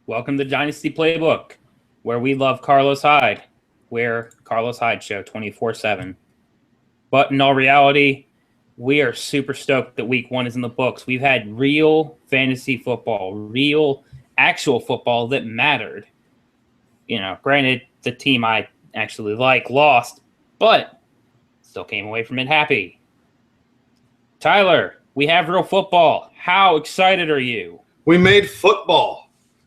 Welcome to Dynasty Playbook, where we love Carlos Hyde, where Carlos Hyde show 24/7. But in all reality, we are super stoked that week one is in the books. We've had real fantasy football, real actual football that mattered. Granted, the team I actually lost, but still came away from it happy. Tyler, we have real football. How excited are you? We made football.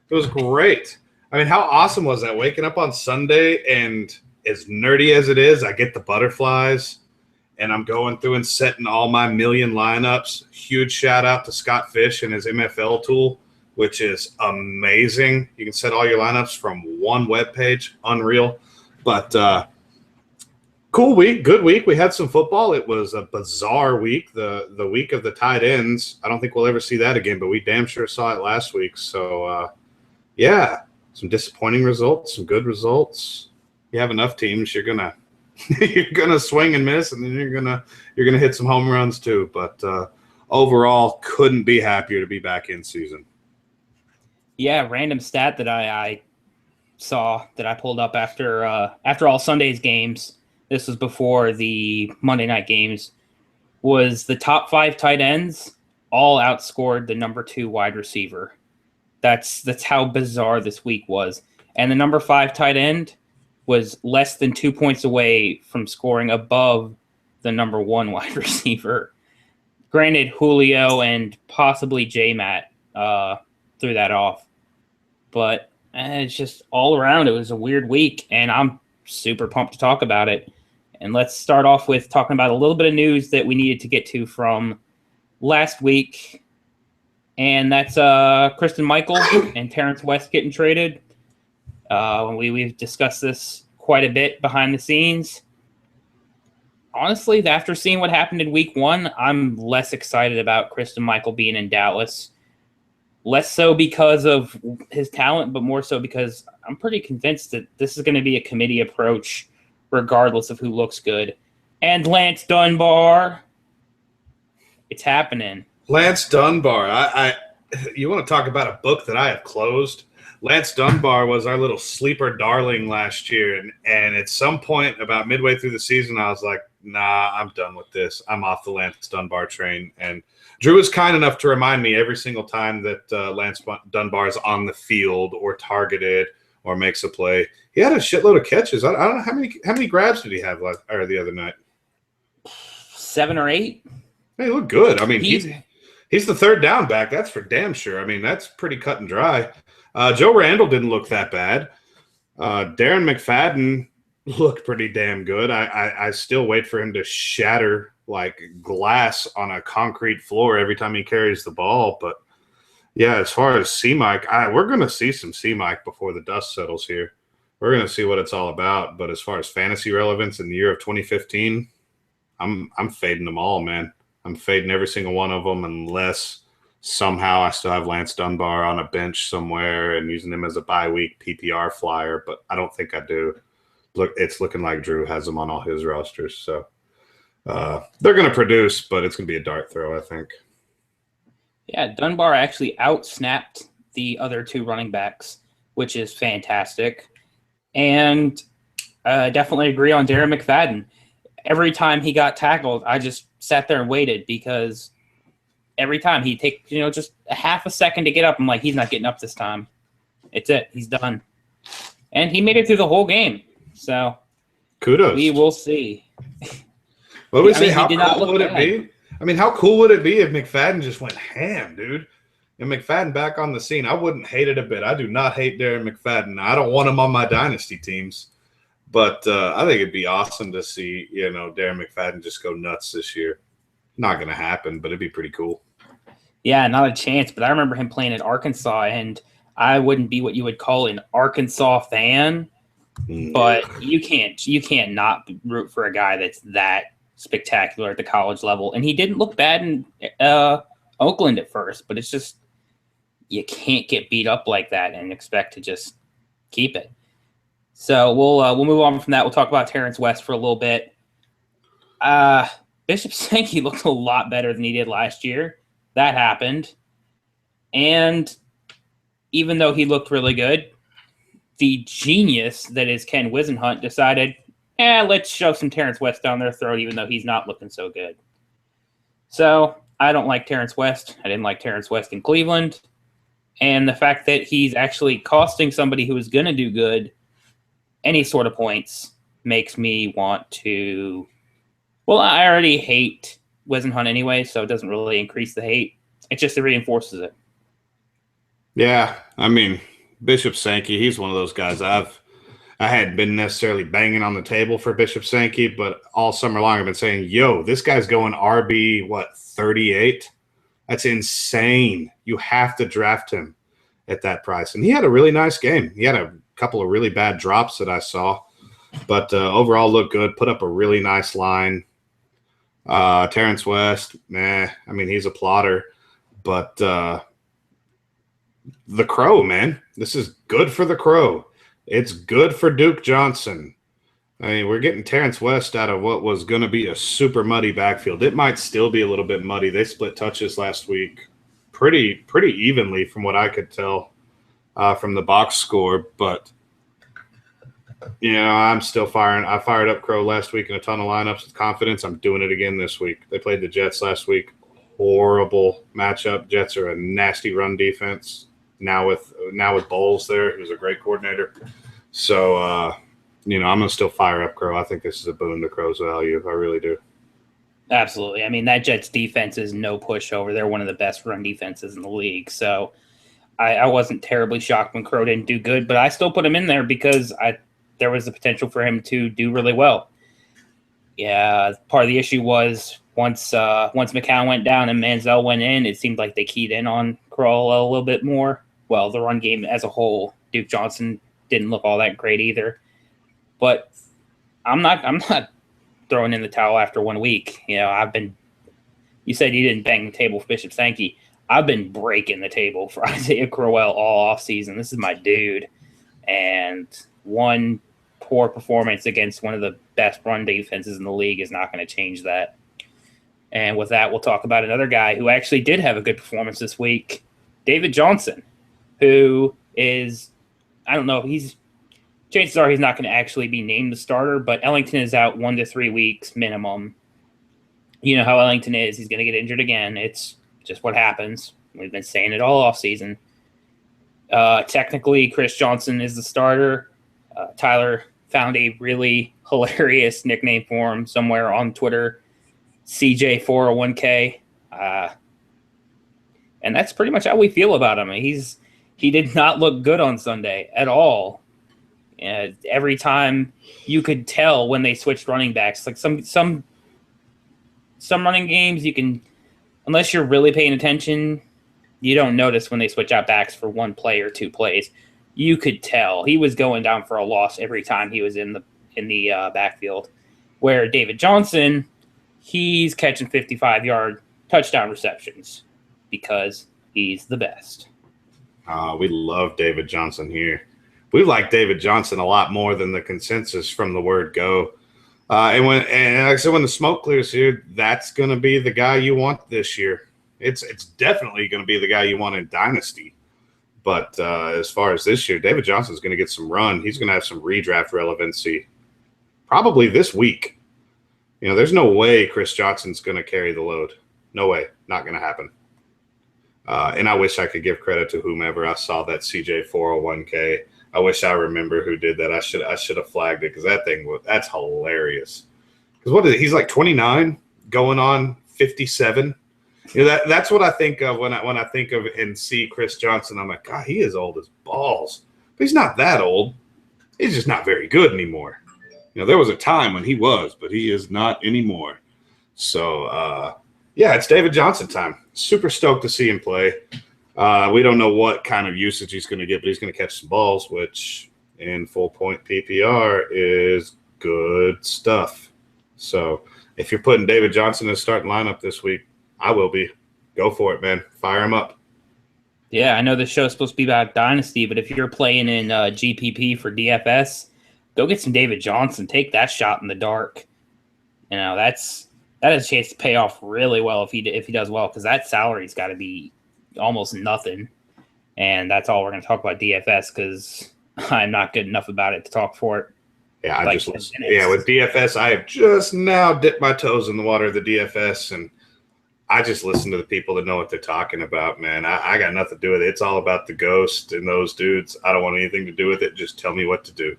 It was great. I mean, how awesome was that? Waking up on Sunday, and as nerdy as it is, I get the butterflies, and I'm going through and setting all my million lineups. Huge shout out to Scott Fish and his MFL tool, which is amazing. You can set all your lineups from one web page. Unreal. But cool week, good week. We had some football. It was a bizarre week, the week of the tight ends. I don't think we'll ever see that again, but we damn sure saw it last week. So, yeah, some disappointing results, some good results. You have enough teams, you're gonna swing and miss, and then you're gonna hit some home runs too. But overall, couldn't be happier to be back in season. Yeah, random stat that I saw that I pulled up after all Sunday's games. This was before the Monday night games. Was the top 5 tight ends all outscored the number 2 wide receiver. That's how bizarre this week was. And the number 5 tight end was less than 2 points away from scoring above the number 1 wide receiver. Granted, Julio and possibly J-Matt threw that off. But it's just all around, it was a weird week, and I'm super pumped to talk about it. And let's start off with talking about a little bit of news that we needed to get to from last week. And that's Kristen Michael and Terrence West getting traded. We've discussed this quite a bit behind the scenes. Honestly, after seeing what happened in week one, I'm less excited about Kristen Michael being in Dallas. Less so because of his talent, but more so because I'm pretty convinced that this is going to be a committee approach regardless of who looks good. And Lance Dunbar, it's happening. Lance Dunbar. You want to talk about a book that I have closed? Lance Dunbar was our little sleeper darling last year, and at some point about midway through the season, I was like, nah, I'm done with this. I'm off the Lance Dunbar train. And Drew is kind enough to remind me every single time that Lance Dunbar is on the field or targeted or makes a play. He had a shitload of catches. I don't know how many grabs did he have the other night? 7 or 8. He looked good. I mean, he's the third down back. That's for damn sure. I mean, that's pretty cut and dry. Joe Randall didn't look that bad. Darren McFadden looked pretty damn good. I still wait for him to shatter like glass on a concrete floor every time he carries the ball. But, yeah, as far as C-Mike, we're going to see some C-Mike before the dust settles here. We're going to see what it's all about. But as far as fantasy relevance in the year of 2015, I'm fading them all, man. I'm fading every single one of them unless somehow I still have Lance Dunbar on a bench somewhere and using him as a bye week PPR flyer, but I don't think I do. Look, it's looking like Drew has him on all his rosters, so they're going to produce, but it's going to be a dart throw, I think. Yeah, Dunbar actually out-snapped the other 2 running backs, which is fantastic. And I definitely agree on Darren McFadden. Every time he got tackled, I just sat there and waited because every time he'd take, just a half a second to get up. I'm like, he's not getting up this time. It's it. He's done. And he made it through the whole game. So kudos. We will see. What do we say? How cool would it be? I mean, how cool would it be if McFadden just went ham, dude? And McFadden back on the scene. I wouldn't hate it a bit. I do not hate Darren McFadden. I don't want him on my dynasty teams. But I think it'd be awesome to see, Darren McFadden just go nuts this year. Not going to happen, but it'd be pretty cool. Yeah, not a chance. But I remember him playing at Arkansas, and I wouldn't be what you would call an Arkansas fan. But you can't not root for a guy that's that spectacular at the college level. And he didn't look bad in Oakland at first, but it's just you can't get beat up like that and expect to just keep it. So we'll move on from that. We'll talk about Terrence West for a little bit. Bishop Sankey looked a lot better than he did last year. That happened. And even though he looked really good, the genius that is Ken Wisenhunt decided, let's shove some Terrence West down their throat, even though he's not looking so good. So I don't like Terrence West. I didn't like Terrence West in Cleveland. And the fact that he's actually costing somebody who is going to do good any sort of points makes me want to... Well, I already hate Wisenhunt anyway, so it doesn't really increase the hate. It just reinforces it. Yeah, I mean, Bishop Sankey, he's one of those guys I hadn't been necessarily banging on the table for Bishop Sankey, but all summer long I've been saying, yo, this guy's going RB, 38? That's insane. You have to draft him at that price. And he had a really nice game. He had a couple of really bad drops that I saw, but overall looked good, put up a really nice line. Terrence West, I mean, he's a plotter, but the Crow, man, this is good for the Crow. It's good for Duke Johnson. I mean, we're getting Terrence West out of what was going to be a super muddy backfield. It might still be a little bit muddy. They split touches last week pretty evenly from what I could tell from the box score. But, I'm still firing. I fired up Crow last week in a ton of lineups with confidence. I'm doing it again this week. They played the Jets last week. Horrible matchup. Jets are a nasty run defense. Now with Bowles there, who's a great coordinator. So, I'm going to still fire up Crow. I think this is a boon to Crow's value. I really do. Absolutely. I mean, that Jets defense is no pushover. They're one of the best run defenses in the league. So I wasn't terribly shocked when Crow didn't do good, but I still put him in there because there was the potential for him to do really well. Yeah, part of the issue was once McCown went down and Manziel went in, it seemed like they keyed in on Crow a little bit more. Well, the run game as a whole, Duke Johnson didn't look all that great either. But I'm not throwing in the towel after 1 week. You said you didn't bang the table for Bishop Sankey. I've been breaking the table for Isaiah Crowell all offseason. This is my dude. And one poor performance against one of the best run defenses in the league is not going to change that. And with that, we'll talk about another guy who actually did have a good performance this week, David Johnson, who is, I don't know, chances are he's not going to actually be named the starter, but Ellington is out 1 to 3 weeks minimum. You know how Ellington is. He's going to get injured again. It's just what happens. We've been saying it all offseason. Technically, Chris Johnson is the starter. Tyler found a really hilarious nickname for him somewhere on Twitter, CJ401K. And that's pretty much how we feel about him. He did not look good on Sunday at all. Every time you could tell when they switched running backs, like some running games you can, unless you're really paying attention, you don't notice when they switch out backs for one play or two plays. You could tell he was going down for a loss every time he was in the backfield. Where David Johnson, he's catching 55-yard touchdown receptions because he's the best. We love David Johnson here. We like David Johnson a lot more than the consensus from the word go. And like I said, when the smoke clears here, that's going to be the guy you want this year. It's definitely going to be the guy you want in Dynasty. But as far as this year, David Johnson's going to get some run. He's going to have some redraft relevancy probably this week. There's no way Chris Johnson's going to carry the load. No way. Not going to happen. And I wish I could give credit to whomever I saw that CJ401K. I wish I remember who did that. I should have flagged it because that's hilarious. Because he's like 29 going on 57. That's what I think of when I think of and see Chris Johnson. I'm like, God, he is old as balls. But he's not that old. He's just not very good anymore. There was a time when he was, but he is not anymore. So, it's David Johnson time. Super stoked to see him play. We don't know what kind of usage he's going to get, but he's going to catch some balls, which in full point PPR is good stuff. So if you're putting David Johnson in the starting lineup this week, I will be. Go for it, man. Fire him up. Yeah, I know the show's supposed to be about Dynasty, but if you're playing in GPP for DFS, go get some David Johnson. Take that shot in the dark. That has a chance to pay off really well if he does well, because that salary's got to be almost nothing. And that's all we're going to talk about DFS because I'm not good enough about it to talk for it. Yeah, with DFS, I have just now dipped my toes in the water of the DFS, and I just listen to the people that know what they're talking about, man. I got nothing to do with it. It's all about the ghost and those dudes. I don't want anything to do with it. Just tell me what to do.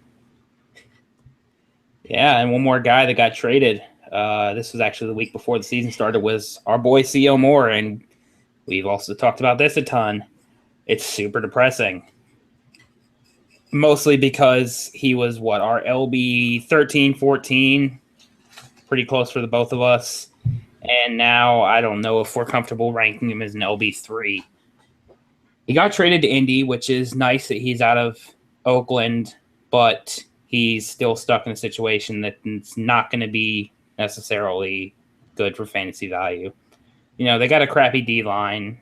Yeah, and one more guy that got traded. This was actually the week before the season started, was our boy C.O. Moore, and we've also talked about this a ton. It's super depressing. Mostly because he was, our LB 13, 14, pretty close for the both of us. And now I don't know if we're comfortable ranking him as an LB 3. He got traded to Indy, which is nice that he's out of Oakland, but he's still stuck in a situation that's not going to be necessarily good for fantasy value. They got a crappy D-line,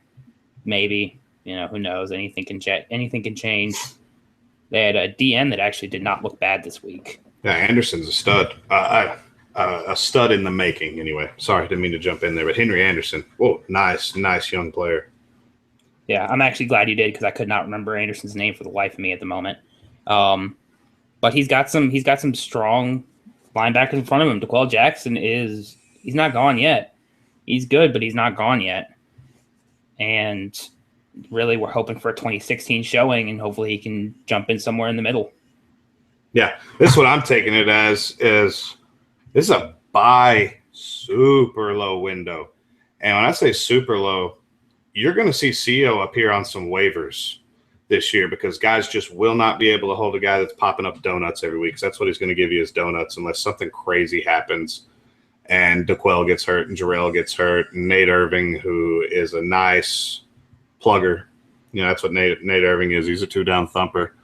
maybe. Who knows? Anything can change. They had a DN that actually did not look bad this week. Yeah, Anderson's a stud. A stud in the making, anyway. Sorry, didn't mean to jump in there, but Henry Anderson. Whoa, nice young player. Yeah, I'm actually glad you did because I could not remember Anderson's name for the life of me at the moment. But he's got some strong linebackers in front of him. DeQuell Jackson he's not gone yet. He's good, but he's not gone yet. And really, we're hoping for a 2016 showing, and hopefully he can jump in somewhere in the middle. Yeah, this is what I'm taking it as is this is a buy super low window. And when I say super low, you're going to see CO appear on some waivers this year because guys just will not be able to hold a guy that's popping up donuts every week. That's what he's going to give you is donuts unless something crazy happens and DeQuell gets hurt and Jarrell gets hurt and Nate Irving, who is a nice plugger. That's what Nate Irving is. He's a 2-down thumper.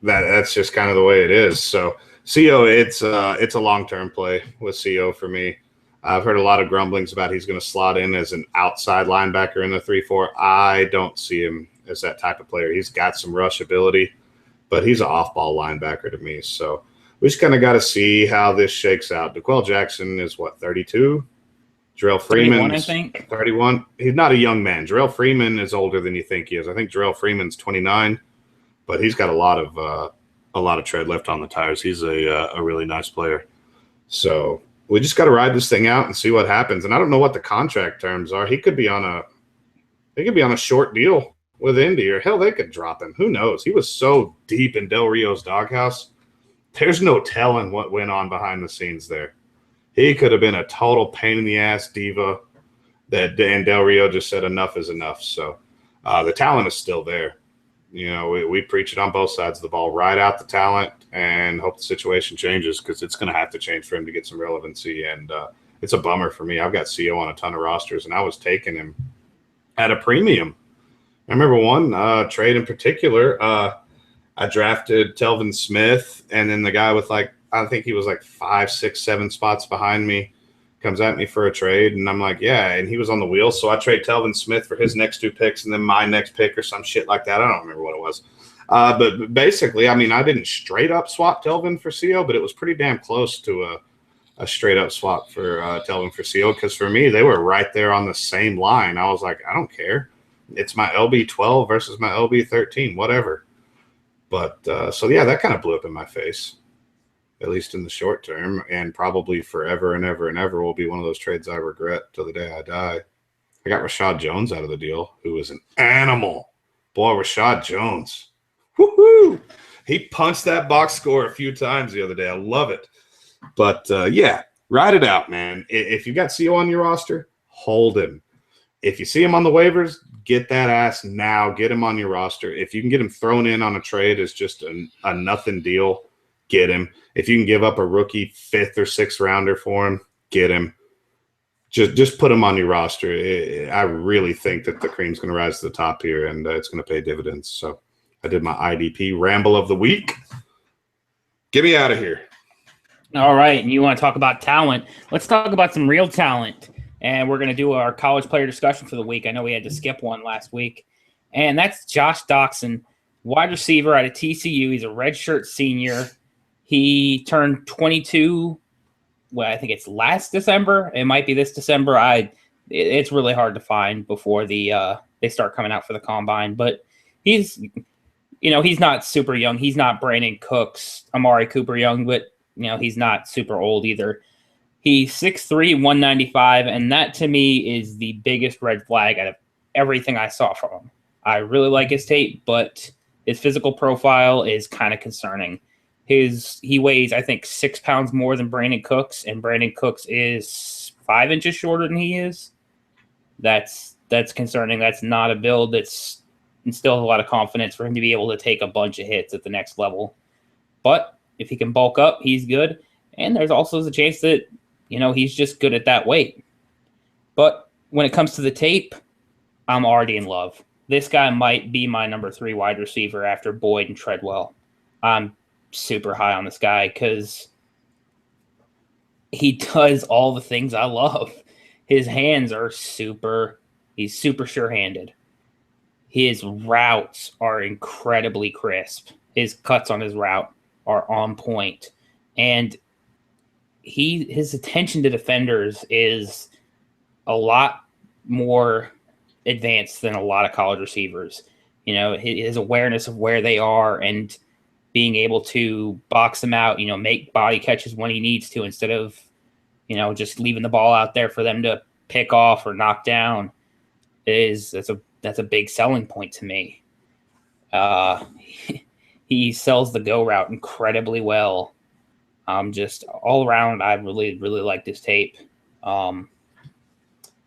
That's just kind of the way it is. So CO, it's a long-term play with CO for me. I've heard a lot of grumblings about he's going to slot in as an outside linebacker in the 3-4. I don't see him as that type of player. He's got some rush ability, but he's an off-ball linebacker to me. So we just kind of got to see how this shakes out. DeQuell Jackson is, 32? Jarrell Freeman, 31, I think. 31. He's not a young man. Jarrell Freeman is older than you think he is. I think Jarrell Freeman's 29, but he's got a lot of tread left on the tires. He's a really nice player. So we just got to ride this thing out and see what happens. And I don't know what the contract terms are. He could be on a short deal with Indy, or hell, they could drop him. Who knows? He was so deep in Del Rio's doghouse. There's no telling what went on behind the scenes there. He could have been a total pain in the ass diva and Del Rio just said enough is enough. So the talent is still there. We preach it on both sides of the ball. Ride out the talent and hope the situation changes because it's going to have to change for him to get some relevancy. And it's a bummer for me. I've got CO on a ton of rosters, and I was taking him at a premium. I remember one trade in particular. I drafted Telvin Smith, and then the guy with I think he was 5, 6, 7 spots behind me comes at me for a trade, and I'm like, yeah, and he was on the wheel. So I trade Telvin Smith for his next 2 picks and then my next pick or some shit like that. I don't remember what it was. But basically, I didn't straight up swap Telvin for CO, but it was pretty damn close to a straight up swap for Telvin for CO because for me, they were right there on the same line. I was like, I don't care. It's my LB 12 versus my LB 13, whatever. But so, yeah, that kind of blew up in my face, at least in the short term, and probably forever and ever and ever will be one of those trades I regret till the day I die. I got Rashad Jones out of the deal, who was an animal. Boy, Rashad Jones. Woohoo! He punched that box score a few times the other day. I love it. But, yeah, ride it out, man. If you got CO on your roster, hold him. If you see him on the waivers, get that ass now. Get him on your roster. If you can get him thrown in on a trade as just a nothing deal, get him. If you can give up a rookie 5th or 6th rounder for him, get him. Just put him on your roster. I really think that the cream's going to rise to the top here, and it's going to pay dividends. So I did my IDP ramble of the week. Get me out of here. All right, and you want to talk about talent. Let's talk about some real talent. And we're going to do our college player discussion for the week. I know we had to skip one last week. And that's Josh Doxson, wide receiver out of TCU. He's a redshirt senior. He turned 22, I think it's last December. It might be this December. I it's really hard to find before they start coming out for the combine. But he's not super young. He's not Brandon Cooks, Amari Cooper young, but he's not super old either. He's 6'3", 195, and that to me is the biggest red flag out of everything I saw from him. I really like his tape, but his physical profile is kind of concerning. He weighs, I think, 6 pounds more than Brandon Cooks, and Brandon Cooks is 5 inches shorter than he is. That's concerning. That's not a build that's instills a lot of confidence for him to be able to take a bunch of hits at the next level. But if he can bulk up, he's good. And there's also the chance that, he's just good at that weight. But when it comes to the tape, I'm already in love. This guy might be my number 3 wide receiver after Boyd and Treadwell. I'm super high on this guy because he does all the things I love. His hands are he's super sure-handed. His routes are incredibly crisp. His cuts on his route are on point. And his attention to defenders is a lot more advanced than a lot of college receivers. His awareness of where they are and being able to box them out, make body catches when he needs to instead of, just leaving the ball out there for them to pick off or knock down that's a big selling point to me. He sells the go route incredibly well. Just all around, I really, really like this tape.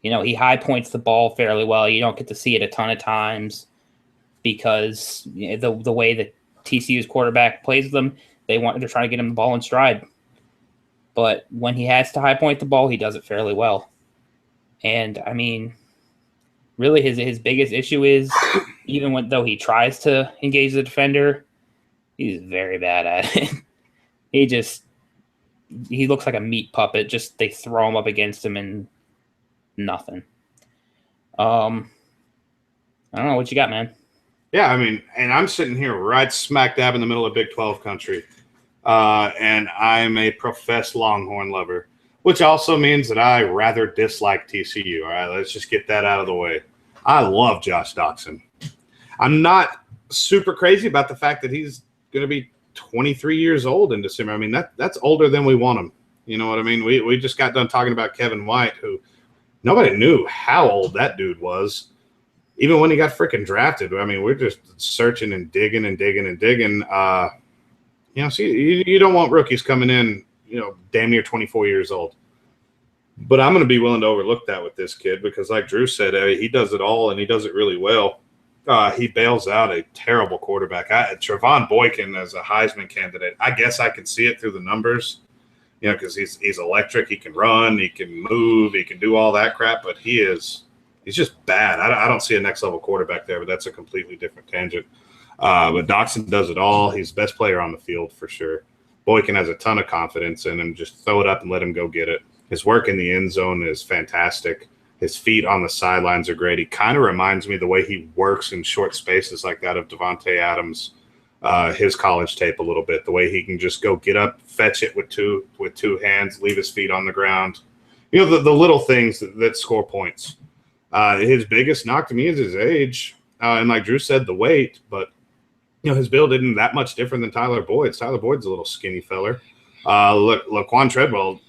He high points the ball fairly well. You don't get to see it a ton of times because the way that TCU's quarterback plays them, they're trying to get him the ball in stride. But when he has to high point the ball, he does it fairly well. And I mean, really his biggest issue is even though he tries to engage the defender, he's very bad at it. He looks like a meat puppet. Just they throw him up against him and nothing. I don't know what you got, man. Yeah, I mean, and I'm sitting here right smack dab in the middle of Big 12 country, and I'm a professed Longhorn lover, which also means that I rather dislike TCU. All right, let's just get that out of the way. I love Josh Doctson. I'm not super crazy about the fact that he's going to be 23 years old in December. I mean, that's older than we want him. You know what I mean? We just got done talking about Kevin White, who nobody knew how old that dude was. Even when he got freaking drafted, I mean, we're just searching and digging and digging and digging. See, you don't want rookies coming in, damn near 24 years old. But I'm going to be willing to overlook that with this kid because, like Drew said, he does it all and he does it really well. He bails out a terrible quarterback. Trevon Boykin as a Heisman candidate, I guess I can see it through the numbers, because he's electric. He can run, he can move, he can do all that crap, but he's just bad. I don't see a next-level quarterback there, but that's a completely different tangent. But Doctson does it all. He's the best player on the field for sure. Boykin has a ton of confidence in him. Just throw it up and let him go get it. His work in the end zone is fantastic. His feet on the sidelines are great. He kind of reminds me the way he works in short spaces like that of Devontae Adams, his college tape a little bit. The way he can just go get up, fetch it with two hands, leave his feet on the ground. The little things that score points. His biggest knock to me is his age. And like Drew said, the weight. But, his build isn't that much different than Tyler Boyd's. Tyler Boyd's a little skinny feller. Laquan Treadwell,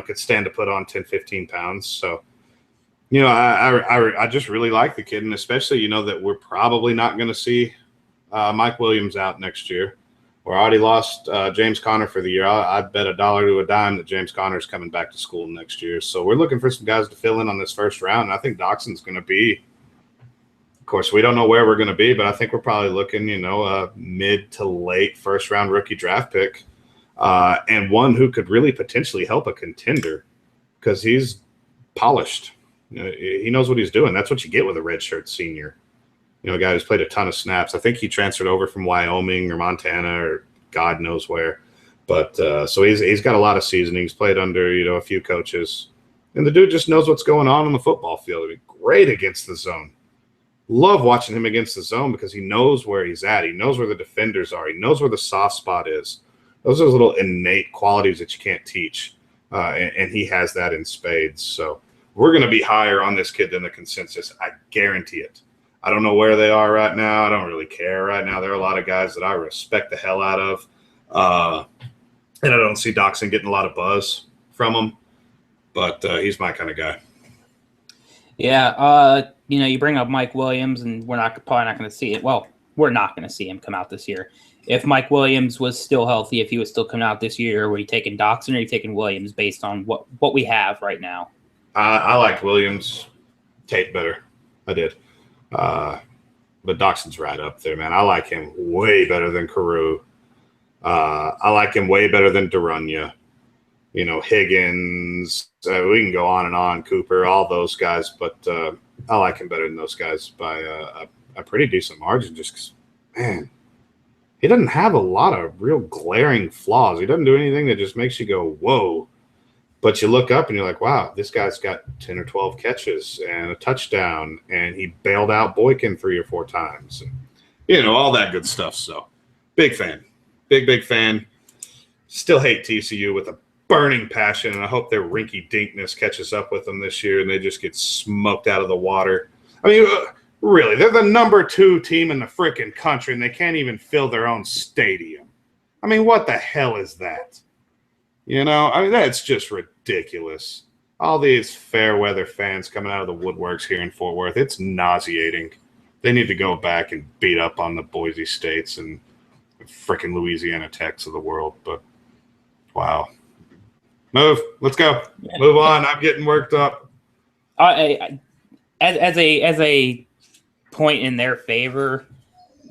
could stand to put on 10, 15 pounds. So, I just really like the kid. And especially, that we're probably not going to see Mike Williams out next year. We're already lost James Conner for the year. I'd bet $1 to a dime that James Conner is coming back to school next year. So we're looking for some guys to fill in on this first round. And I think Doxson's going to be, of course, we don't know where we're going to be, but I think we're probably looking, a mid to late first round rookie draft pick, and one who could really potentially help a contender because he's polished. He knows what he's doing. That's what you get with a redshirt senior. A guy who's played a ton of snaps. I think he transferred over from Wyoming or Montana or God knows where. But so he's got a lot of seasoning. He's played under, a few coaches. And the dude just knows what's going on the football field. I mean, great against the zone. Love watching him against the zone because he knows where he's at. He knows where the defenders are. He knows where the soft spot is. Those are those little innate qualities that you can't teach. And he has that in spades. So we're going to be higher on this kid than the consensus. I guarantee it. I don't know where they are right now. I don't really care right now. There are a lot of guys that I respect the hell out of. And I don't see Doxson getting a lot of buzz from him. But he's my kind of guy. Yeah, you bring up Mike Williams, and we're probably not going to see it. Well, we're not going to see him come out this year. If Mike Williams was still healthy, if he was still coming out this year, were you taking Doxson or are you taking Williams based on what we have right now? I liked Williams' tape better. I did. But Doxson's right up there, man. I like him way better than Carew. I like him way better than Derunya. Higgins. We can go on and on. Cooper, all those guys. But I like him better than those guys by a pretty decent margin just because, man, he doesn't have a lot of real glaring flaws. He doesn't do anything that just makes you go, whoa. But you look up and you're like, wow, this guy's got 10 or 12 catches and a touchdown, and he bailed out Boykin 3 or 4 times. And, all that good stuff. So, big fan. Big fan. Still hate TCU with a burning passion, and I hope their rinky-dinkness catches up with them this year and they just get smoked out of the water. I mean, really, they're the number 2 team in the freaking country, and they can't even fill their own stadium. I mean, what the hell is that? That's just ridiculous. All these fair weather fans coming out of the woodworks here in Fort Worth, it's nauseating. They need to go back and beat up on the Boise States and freaking Louisiana Techs of the world. But, wow. Move. Let's go. Move on. I'm getting worked up. As a point in their favor,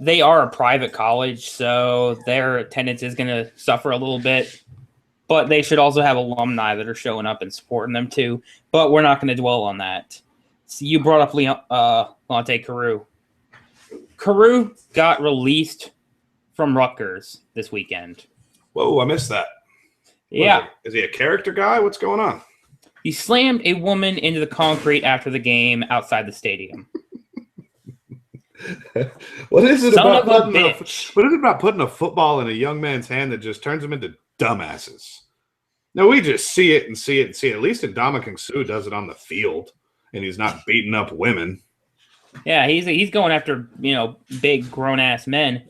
they are a private college, so their attendance is going to suffer a little bit. But they should also have alumni that are showing up and supporting them too. But we're not going to dwell on that. So you brought up Leonte Carew. Carew got released from Rutgers this weekend. Whoa, I missed that. Yeah. Is he a character guy? What's going on? He slammed a woman into the concrete after the game outside the stadium. What is it about putting a football in a young man's hand that just turns him into dumbasses? No, we just see it. At least Ndamukong Suh does it on the field, and he's not beating up women. Yeah, he's going after big grown ass men.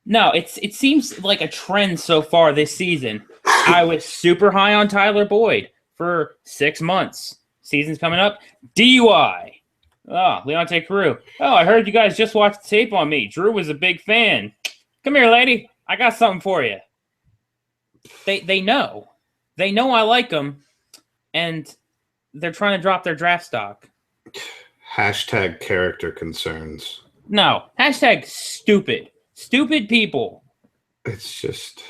No, it seems like a trend so far this season. I was super high on Tyler Boyd for 6 months. Season's coming up. DUI. Oh, Leonte Carew. Oh, I heard you guys just watched the tape on me. Drew was a big fan. Come here, lady. I got something for you. They know. They know I like them, and they're trying to drop their draft stock. Hashtag character concerns. No. Hashtag stupid. Stupid people. It's just...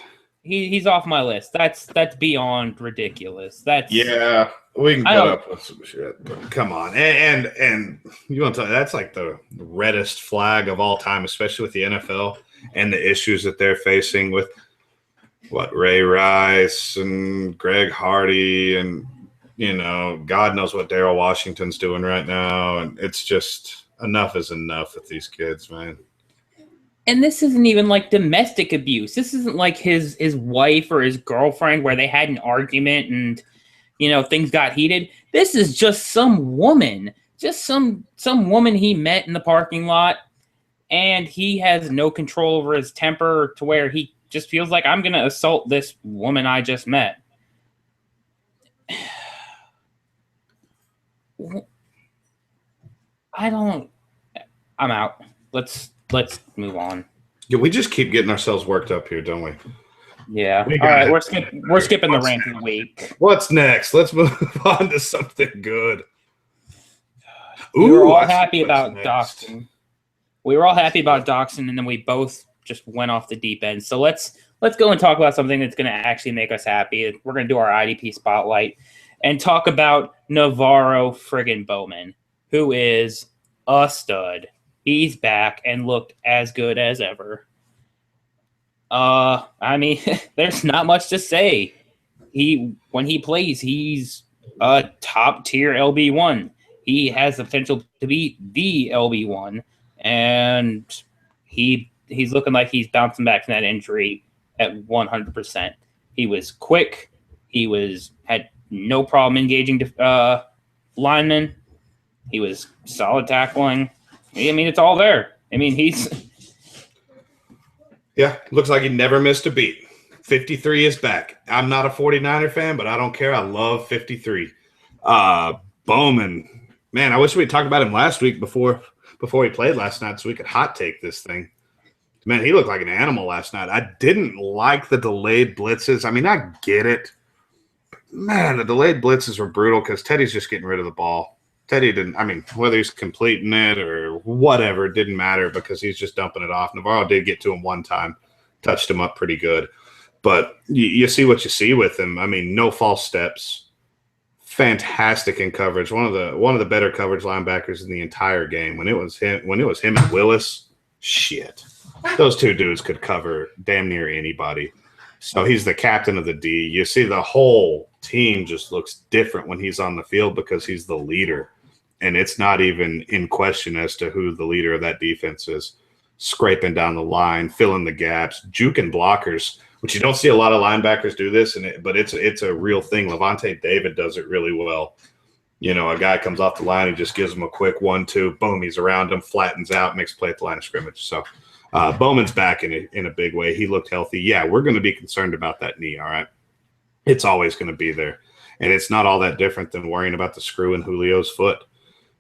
He's off my list. That's beyond ridiculous. Yeah, we can put up with some shit. But come on, and you want to tell me that's like the reddest flag of all time, especially with the NFL and the issues that they're facing with Ray Rice and Greg Hardy, and God knows what Darrell Washington's doing right now, and it's just enough is enough with these kids, man. And this isn't even like domestic abuse. This isn't like his wife or his girlfriend where they had an argument and, things got heated. This is just some woman, some woman he met in the parking lot, and he has no control over his temper to where he just feels like, I'm going to assault this woman I just met. I'm out. Let's move on. Yeah, we just keep getting ourselves worked up here, don't we? Yeah. All right, we're skipping the rant of the week. What's next? Let's move on to something good. We were all happy about Doxson. We were all happy about Doxson, and then we both just went off the deep end. So let's go and talk about something that's going to actually make us happy. We're going to do our IDP spotlight and talk about Navarro friggin' Bowman, who is a stud. He's back and looked as good as ever. There's not much to say. When he plays, he's a top tier LB1. He has the potential to be the LB1, and he's looking like he's bouncing back from that injury at 100%. He was quick. He had no problem engaging lineman. He was solid tackling. I mean, it's all there. I mean, Yeah, looks like he never missed a beat. 53 is back. I'm not a 49er fan, but I don't care. I love 53. Bowman, man, I wish we had talked about him last week before he played last night so we could hot take this thing. Man, he looked like an animal last night. I didn't like the delayed blitzes. I mean, I get it. Man, the delayed blitzes were brutal because Teddy's just getting rid of the ball. Teddy didn't, I mean, whether he's completing it or whatever, it didn't matter because he's just dumping it off. Navarro did get to him one time, touched him up pretty good. But you see what you see with him. I mean, no false steps. Fantastic in coverage. One of the better coverage linebackers in the entire game. When it was him and Willis, shit. Those two dudes could cover damn near anybody. So he's the captain of the D. You see the whole team just looks different when he's on the field because he's the leader. And it's not even in question as to who the leader of that defense is. Scraping down the line, filling the gaps, juking blockers, which you don't see a lot of linebackers do this, but it's a real thing. Levante David does it really well. You know, a guy comes off the line, he just gives him a quick 1-2, boom, he's around him, flattens out, makes play at the line of scrimmage. So Bowman's back in a big way. He looked healthy. Yeah, we're going to be concerned about that knee, all right? It's always going to be there. And it's not all that different than worrying about the screw in Julio's foot.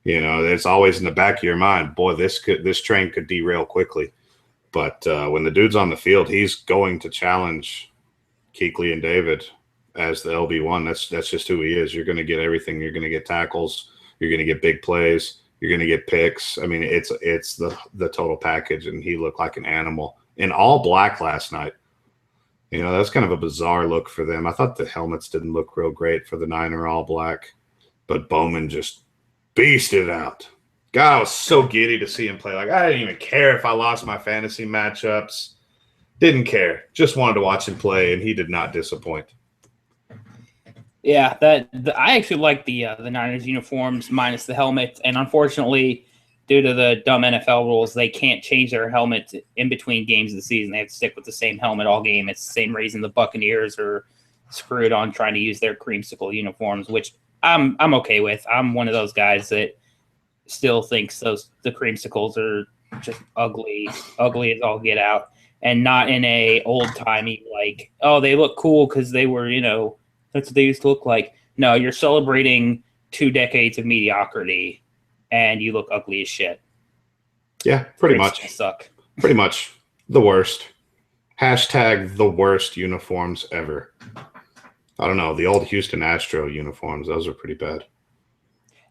You know, it's always in the back of your mind, boy, this train could derail quickly. But when the dude's on the field, he's going to challenge Kuechly and David as the LB1. That's just who he is. You're going to get everything. You're going to get tackles. You're going to get big plays. You're going to get picks. I mean, it's the total package, and he looked like an animal in all black last night. You know, that's kind of a bizarre look for them. I thought the helmets didn't look real great for the Niner all black, but Bowman just beasted out. God, I was so giddy to see him play. Like, I didn't even care if I lost my fantasy matchups. Didn't care. Just wanted to watch him play, and he did not disappoint. Yeah, I actually like the Niners uniforms minus the helmets, and unfortunately, due to the dumb NFL rules, they can't change their helmets in between games of the season. They have to stick with the same helmet all game. It's the same reason the Buccaneers are screwed on trying to use their creamsicle uniforms, which I'm okay with. I'm one of those guys that still thinks the creamsicles are just ugly as all get out, and not in a old timey like, oh, they look cool because they were, you know, that's what they used to look like. No, you're celebrating 2 decades of mediocrity, and you look ugly as shit. Yeah, pretty much. Suck. Pretty much the worst. Hashtag the worst uniforms ever. I don't know. The old Houston Astro uniforms, those are pretty bad.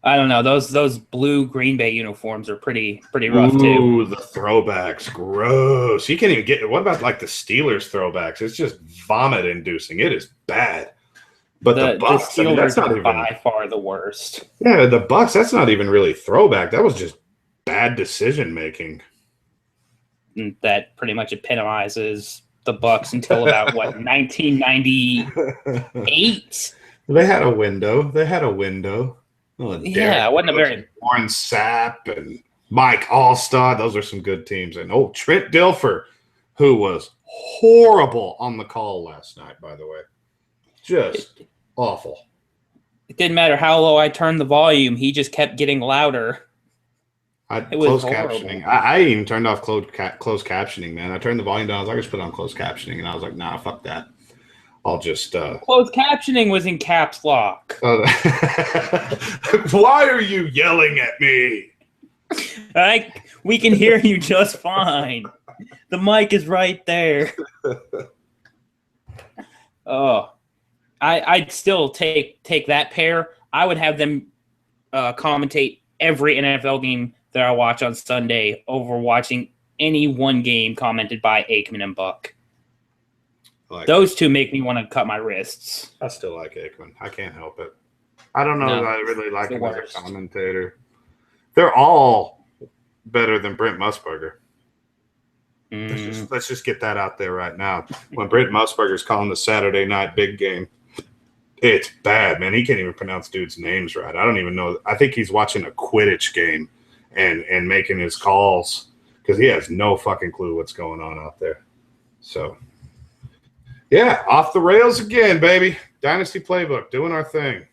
I don't know. Those blue Green Bay uniforms are pretty rough too. Ooh, the throwbacks, gross. You can't even get. What about like the Steelers throwbacks? It's just vomit inducing. It is bad. But the Bucks, the Steelers that's not are even by far the worst. Yeah, the Bucks. That's not even really throwback. That was just bad decision making. That pretty much epitomizes the Bucks until about what 1998. They had a window. Oh, yeah, it wasn't a very Warren Sapp and Mike Allstott. Those are some good teams. And Trent Dilfer, who was horrible on the call last night, by the way. Just awful. It didn't matter how low I turned the volume; he just kept getting louder. It was closed captioning. I even turned off closed captioning, man. I turned the volume down. I was like, I just put on closed captioning, and I was like, nah, fuck that. I'll just closed captioning was in caps lock. Why are you yelling at me? We can hear you just fine. The mic is right there. Oh, I'd still take that pair. I would have them commentate every NFL game that I watch on Sunday over watching any one game commented by Aikman and Buck. Those two make me want to cut my wrists. I still like Aikman. I can't help it. I don't know that I really like him as a commentator. They're all better than Brent Musburger. Let's just get that out there right now. When Brent Musburger's calling the Saturday night big game, it's bad, man. He can't even pronounce dudes' names right. I don't even know. I think he's watching a Quidditch game and making his calls because he has no fucking clue what's going on out there. So, yeah, off the rails again, baby. Dynasty Playbook, doing our thing.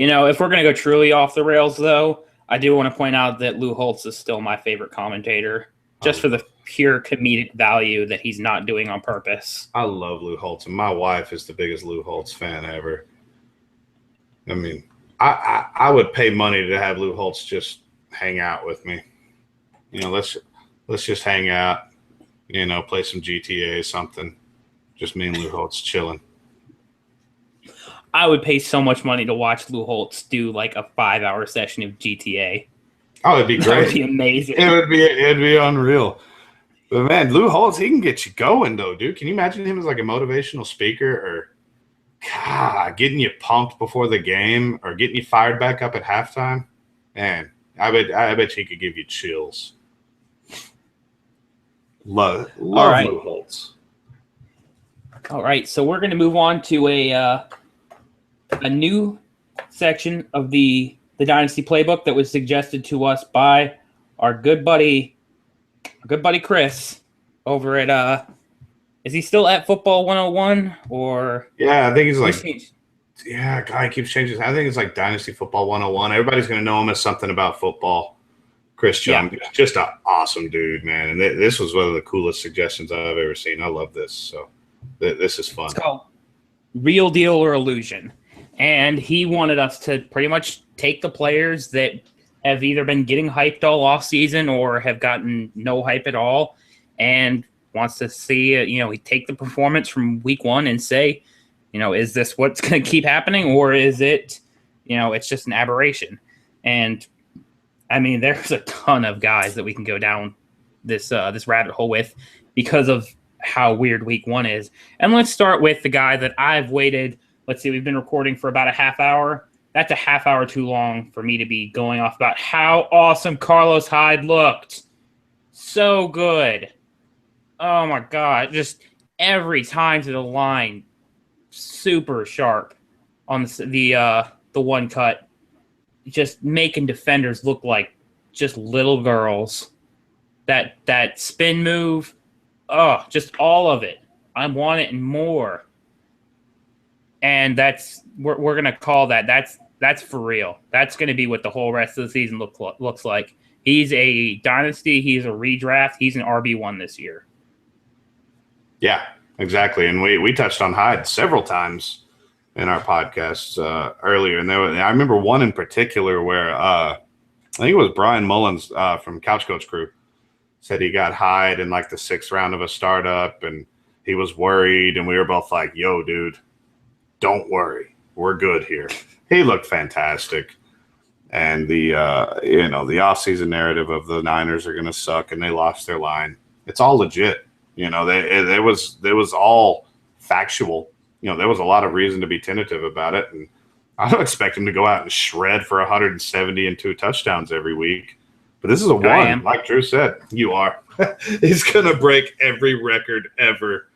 If we're going to go truly off the rails, though, I do want to point out that Lou Holtz is still my favorite commentator, just for the pure comedic value that he's not doing on purpose. I love Lou Holtz, and my wife is the biggest Lou Holtz fan ever. I mean, I would pay money to have Lou Holtz just hang out with me. Let's just hang out, play some GTA, something. Just me and Lou Holtz chilling. I would pay so much money to watch Lou Holtz do like a 5-hour session of GTA. Oh, it'd be great. That would be amazing. It'd be unreal. But man, Lou Holtz, he can get you going though, dude. Can you imagine him as like a motivational speaker or getting you pumped before the game or getting you fired back up at halftime? Man, I bet he could give you chills. Love right. Lou Holtz. All right, so we're going to move on to a new section of the Dynasty Playbook that was suggested to us by our good buddy Chris over at is he still at Football 101 or? Yeah, I think he's like guy keeps changing. I think it's like Dynasty Football 101. Everybody's going to know him as something about football. Chris Young, just an awesome dude, man. And this was one of the coolest suggestions I've ever seen. I love this. So this is fun. It's called Real Deal or Illusion. And he wanted us to pretty much take the players that have either been getting hyped all off season or have gotten no hype at all, and wants to see, he take the performance from week one and say, is this what's going to keep happening, or is it, it's just an aberration? And I mean, there's a ton of guys that we can go down this rabbit hole with because of how weird week one is. And let's start with the guy that I've waited. Let's see, we've been recording for about a half hour. That's a half hour too long for me to be going off about how awesome Carlos Hyde looked. So good. Oh my God. Just every time to the line, super sharp on the one cut. Just making defenders look like just little girls. That spin move, just all of it. I want it and more. And we're gonna call that's for real. That's gonna be what the whole rest of the season looks like. He's a dynasty. He's a redraft. He's an RB1 this year. Yeah, exactly. And we touched on Hyde several times in our podcasts earlier. And I remember one in particular where I think it was Brian Mullins from Couch Coach Crew said he got Hyde in like the 6th round of a startup, and he was worried. And we were both like, "Yo, dude, don't worry, we're good here." He looked fantastic. And the offseason narrative of the Niners are going to suck and they lost their line. It's all legit. There was all factual. There was a lot of reason to be tentative about it. And I don't expect him to go out and shred for 170 and 2 touchdowns every week. But this is a one. Like Drew said, you are. He's going to break every record ever.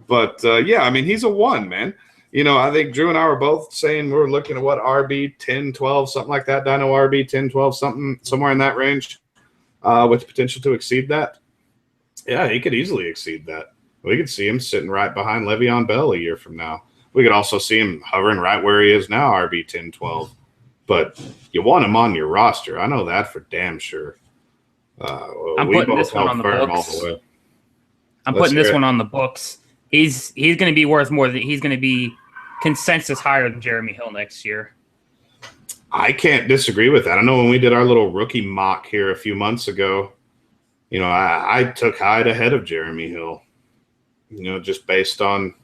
But, he's a 1, man. I think Drew and I were both saying we're looking at what, RB 10, 12, something like that. Dino RB 10, 12, something, somewhere in that range with potential to exceed that. Yeah, he could easily exceed that. We could see him sitting right behind Le'Veon Bell a year from now. We could also see him hovering right where he is now, RB 10, 12. But you want him on your roster. I know that for damn sure. I'm putting this one on the books. I'm putting this one on the books. He's going to be worth more. He's going to be consensus higher than Jeremy Hill next year. I can't disagree with that. I know when we did our little rookie mock here a few months ago, I took Hyde ahead of Jeremy Hill, just based on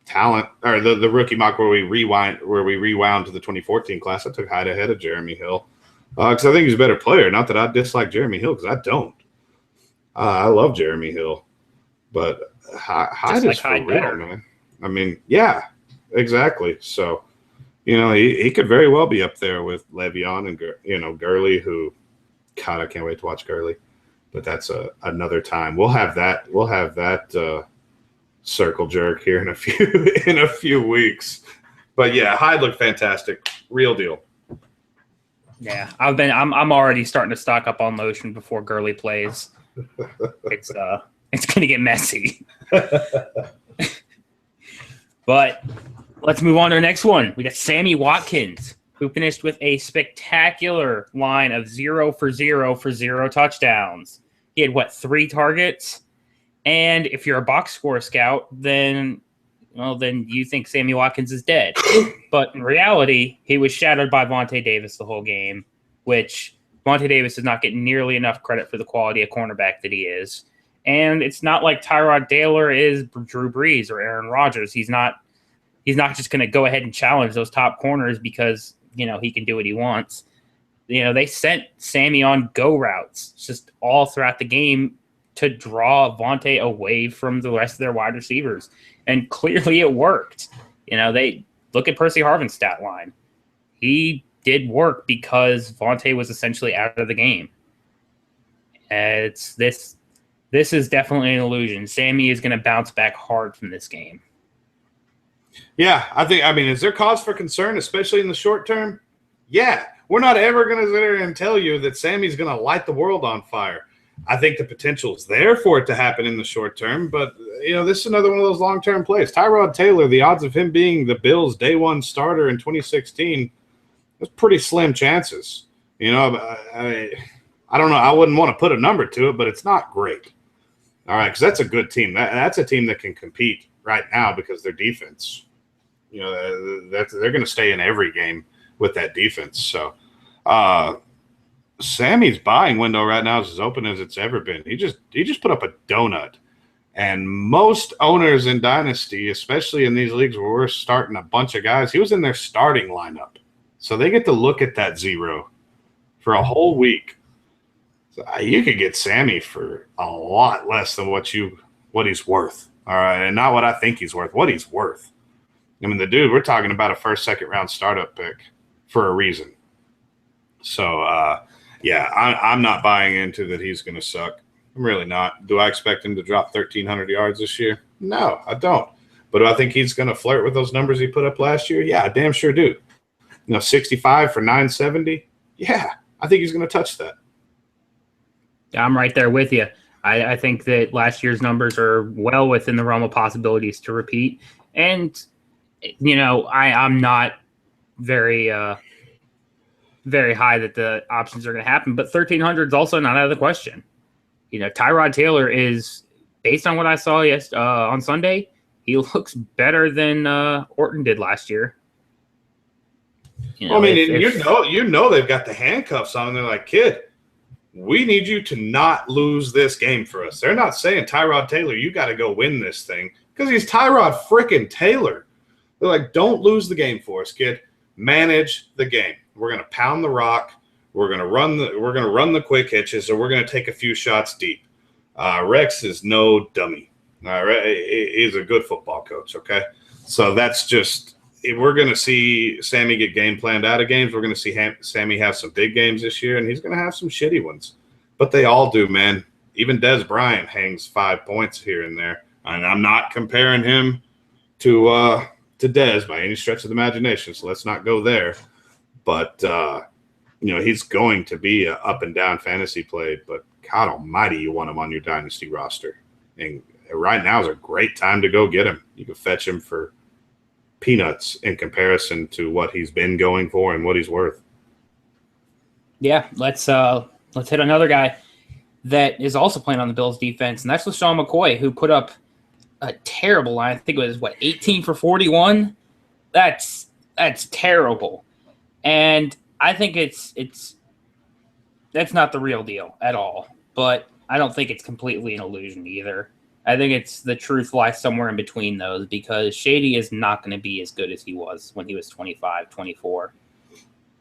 talent, or the rookie mock where we rewound to the 2014 class. I took Hyde ahead of Jeremy Hill because I think he's a better player. Not that I dislike Jeremy Hill, because I don't. I love Jeremy Hill, but Hyde is for real, man. I mean, yeah, exactly. So, he could very well be up there with Le'Veon and Gurley, who, God, I can't wait to watch Gurley. But that's another time. We'll have that circle jerk here in a few weeks. But yeah, Hyde looked fantastic. Real deal. Yeah, I'm already starting to stock up on lotion before Gurley plays. It's gonna get messy. But let's move on to our next one. We got Sammy Watkins who finished with a spectacular line of 0 for 0 for 0 touchdowns. He had, 3 targets? And if you're a box score scout, then you think Sammy Watkins is dead. But in reality, he was shadowed by Vontae Davis the whole game, which Vontae Davis is not getting nearly enough credit for the quality of cornerback that he is. And it's not like Tyrod Taylor is Drew Brees or Aaron Rodgers. He's not just going to go ahead and challenge those top corners because, he can do what he wants. They sent Sammy on go routes just all throughout the game to draw Vontae away from the rest of their wide receivers. And clearly it worked. They look at Percy Harvin's stat line. He did work because Vontae was essentially out of the game. This is definitely an illusion. Sammy is going to bounce back hard from this game. Yeah, is there cause for concern, especially in the short term? Yeah, we're not ever going to sit there and tell you that Sammy's going to light the world on fire. I think the potential is there for it to happen in the short term, but, this is another one of those long-term plays. Tyrod Taylor, the odds of him being the Bills' day one starter in 2016 was pretty slim chances. I don't know. I wouldn't want to put a number to it, but it's not great. All right, because that's a good team. That's a team that can compete right now because their defense, they're going to stay in every game with that defense. So Sammy's buying window right now is as open as it's ever been. He just put up a donut. And most owners in Dynasty, especially in these leagues where we're starting a bunch of guys, he was in their starting lineup. So they get to look at that 0 for a whole week. So you could get Sammy for a lot less than what he's worth. All right, and not what I think he's worth, what he's worth. The dude, we're talking about a first, second round startup pick for a reason. So, I'm not buying into that he's going to suck. I'm really not. Do I expect him to drop 1,300 yards this year? No, I don't. But do I think he's going to flirt with those numbers he put up last year? Yeah, I damn sure do. 65 for 970? Yeah, I think he's going to touch that. I'm right there with you. I think that last year's numbers are well within the realm of possibilities to repeat. And, I'm not very very high that the options are going to happen, but 1,300 is also not out of the question. Tyrod Taylor is, based on what I saw on Sunday, he looks better than Orton did last year. They've got the handcuffs on, and they're like, kid, we need you to not lose this game for us. They're not saying, Tyrod Taylor, you got to go win this thing, because he's Tyrod freaking Taylor. They're like, don't lose the game for us, kid. Manage the game. We're going to pound the rock. We're going to run the quick hitches, or we're going to take a few shots deep. Rex is no dummy. All right, he's a good football coach. Okay, so that's just, if we're going to see Sammy get game planned out of games, we're going to see Sammy have some big games this year, and he's going to have some shitty ones. But they all do, man. Even Dez Bryant hangs 5 points here and there, and I'm not comparing him to Dez by any stretch of the imagination. So let's not go there. But he's going to be an up and down fantasy play. But God Almighty, you want him on your dynasty roster, and right now is a great time to go get him. You can fetch him for peanuts in comparison to what he's been going for and what he's worth. Yeah, let's hit another guy that is also playing on the Bills defense, and that's LaShawn McCoy, who put up a terrible line. I think it was 18 for 41. That's terrible. And I think that's not the real deal at all. But I don't think it's completely an illusion either. I think it's the truth lies somewhere in between those, because Shady is not going to be as good as he was when he was 25, 24.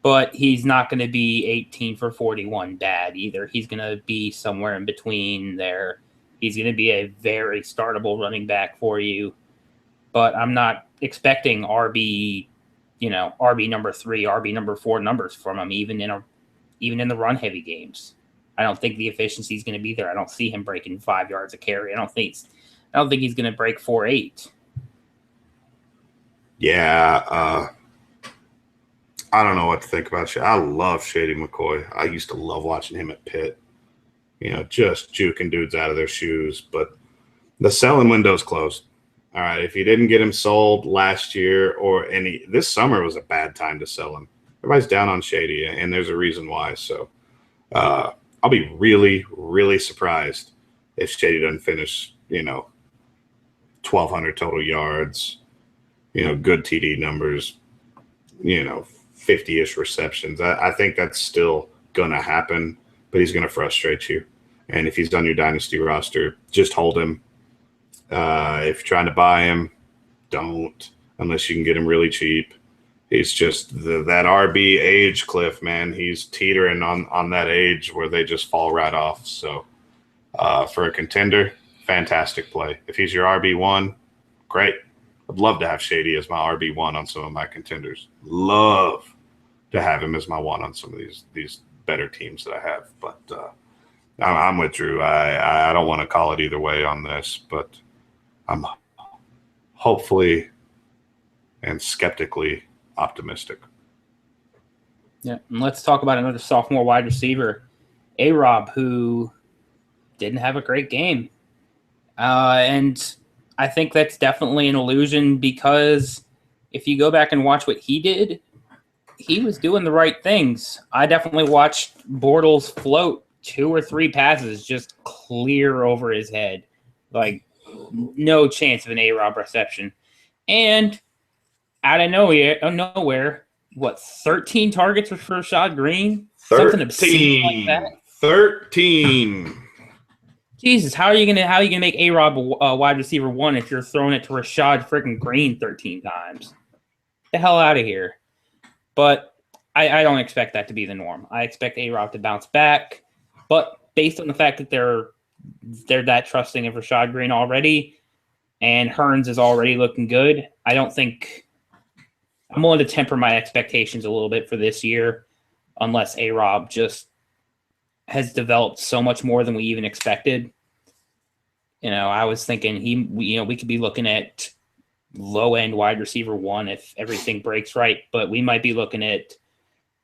But he's not going to be 18 for 41 bad either. He's going to be somewhere in between there. He's going to be a very startable running back for you. But I'm not expecting RB number 3, RB number 4 numbers from him, even in the run heavy games. I don't think the efficiency is going to be there. I don't see him breaking 5 yards a carry. I don't think he's going to break 4.8. Yeah, I don't know what to think about Shady. I love Shady McCoy. I used to love watching him at Pitt. Just juking dudes out of their shoes. But the selling window's closed. All right, if you didn't get him sold last year this summer was a bad time to sell him. everybody's down on Shady, and there's a reason why. So I'll be really, really surprised if Shady doesn't finish, 1,200 total yards, good TD numbers, 50-ish receptions. I think that's still going to happen, but he's going to frustrate you. And if he's on your dynasty roster, just hold him. If you're trying to buy him, don't, unless you can get him really cheap. He's just that RB age cliff, man. He's teetering on that age where they just fall right off. So for a contender, fantastic play. If he's your RB1, great. I'd love to have Shady as my RB1 on some of my contenders. Love to have him as my one on some of these better teams that I have. But I'm with Drew. I don't want to call it either way on this, but I'm hopefully and skeptically optimistic. Yeah, and let's talk about another sophomore wide receiver, A-Rob, who didn't have a great game. And I think that's definitely an illusion because if you go back and watch what he did, he was doing the right things. I definitely watched Bortles float 2 or 3 passes just clear over his head. Like, no chance of an A-Rob reception. And out of nowhere, 13 targets for Rashad Green? 13. Something obscene like that? 13. Jesus, how are you gonna make A-Rob a wide receiver 1 if you're throwing it to Rashad freaking Green 13 times? Get the hell out of here. But I don't expect that to be the norm. I expect A-Rob to bounce back. But based on the fact that they're that trusting of Rashad Green already, and Hearns is already looking good, I'm willing to temper my expectations a little bit for this year, unless A-Rob just has developed so much more than we even expected. I was thinking we could be looking at low-end wide receiver 1 if everything breaks right, but we might be looking at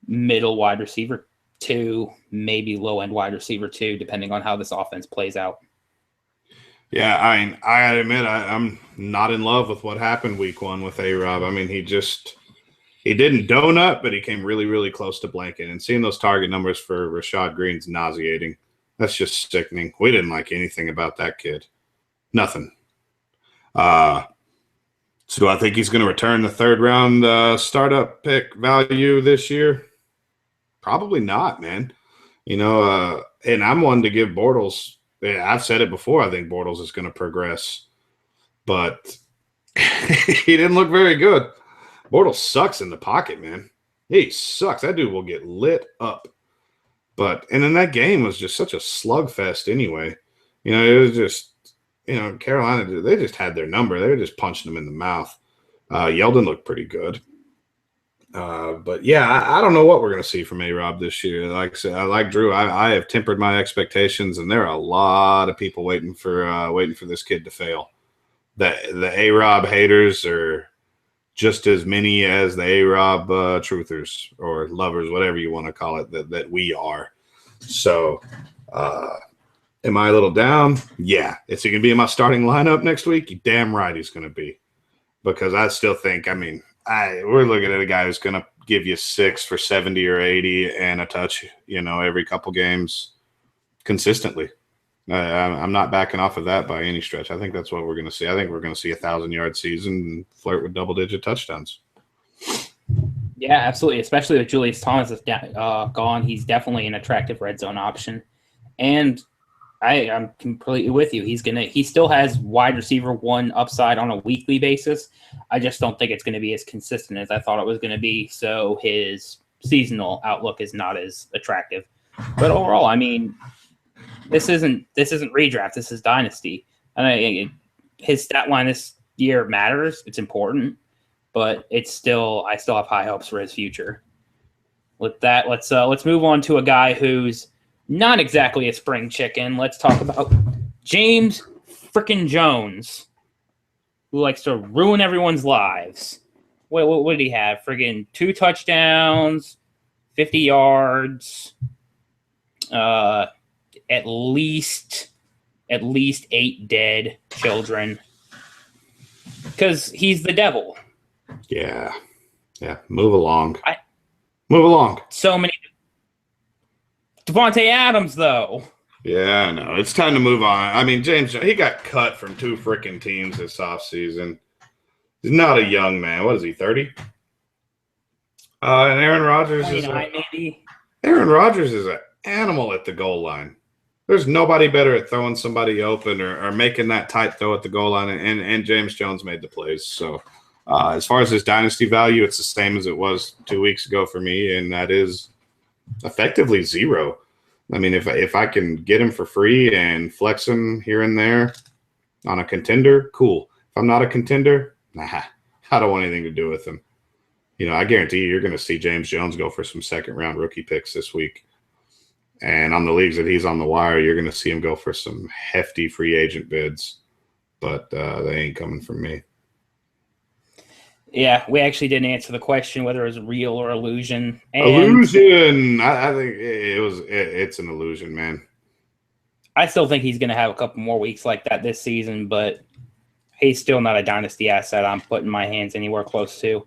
middle wide receiver 2, maybe low-end wide receiver 2, depending on how this offense plays out. Yeah, I admit I'm not in love with what happened week 1 with A-Rob. I mean, he didn't donut, but he came really, really close to blanking. And seeing those target numbers for Rashad Green's nauseating. That's just sickening. We didn't like anything about that kid. Nothing. So I think he's going to return the 3rd round startup pick value this year. Probably not, man. And I'm one to give Bortles. Yeah, I've said it before. I think Bortles is going to progress, but he didn't look very good. Bortles sucks in the pocket, man. He sucks. That dude will get lit up. And then that game was just such a slugfest anyway. It was just, Carolina, they just had their number. They were just punching them in the mouth. Yeldon looked pretty good. But yeah, I don't know what we're going to see from A-Rob this year. Like I said, like Drew, I have tempered my expectations, and there are a lot of people waiting for this kid to fail. The A-Rob haters are just as many as the A-Rob truthers or lovers, whatever you want to call it, that we are. So, am I a little down? Yeah. Is he going to be in my starting lineup next week? You're damn right he's going to be. Because I still think, we're looking at a guy who's going to give you 6 for 70 or 80 and a touch, every couple games consistently. I'm not backing off of that by any stretch. I think that's what we're going to see. I think we're going to see 1,000-yard season and flirt with double-digit touchdowns. Yeah, absolutely. Especially with Julius Thomas is gone, he's definitely an attractive red zone option. And I'm completely with you. He still has wide receiver 1 upside on a weekly basis. I just don't think it's going to be as consistent as I thought it was going to be. So his seasonal outlook is not as attractive. But overall, this isn't redraft. This is dynasty. His stat line this year matters. It's important, but I still have high hopes for his future. With that, let's move on to a guy who's not exactly a spring chicken. Let's talk about James frickin' Jones, who likes to ruin everyone's lives. What did he have? Friggin' 2 touchdowns, 50 yards, at least 8 dead children. Because he's the devil. Yeah. Move along. Move along. So many. Devontae Adams, though. Yeah, I know. It's time to move on. I mean, James, he got cut from 2 freaking teams this offseason. He's not a young man. What is he, 30? And Aaron Rodgers is Aaron Rodgers is an animal at the goal line. There's nobody better at throwing somebody open or making that tight throw at the goal line, and James Jones made the plays. So as far as his dynasty value, it's the same as it was 2 weeks ago for me, and that is effectively 0. I mean, if I can get him for free and flex him here and there on a contender, cool. If I'm not a contender, nah, I don't want anything to do with him. I guarantee you're going to see James Jones go for some second-round rookie picks this week. And on the leagues that he's on the wire, you're going to see him go for some hefty free agent bids. But they ain't coming from me. Yeah, we actually didn't answer the question whether it was real or illusion. Illusion! I think it's an illusion, man. I still think he's going to have a couple more weeks like that this season, but he's still not a dynasty asset I'm putting my hands anywhere close to.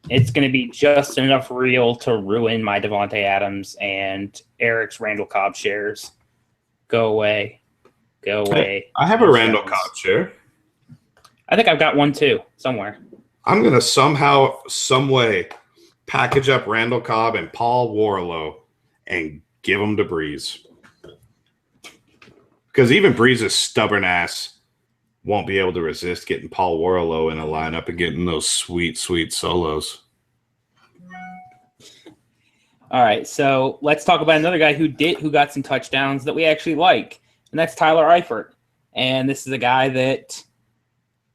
It's going to be just enough real to ruin my Devontae Adams and Eric's Randall Cobb shares. Go away. Go away. I have a Randall Cobb share. I think I've got one too, somewhere. I'm going to somehow, some way, package up Randall Cobb and Paul Warlow and give them to Breeze. Because even Breeze's stubborn ass won't be able to resist getting Paul Warlow in a lineup and getting those sweet, sweet solos. All right, so let's talk about another guy who got some touchdowns that we actually like, and that's Tyler Eifert. And this is a guy that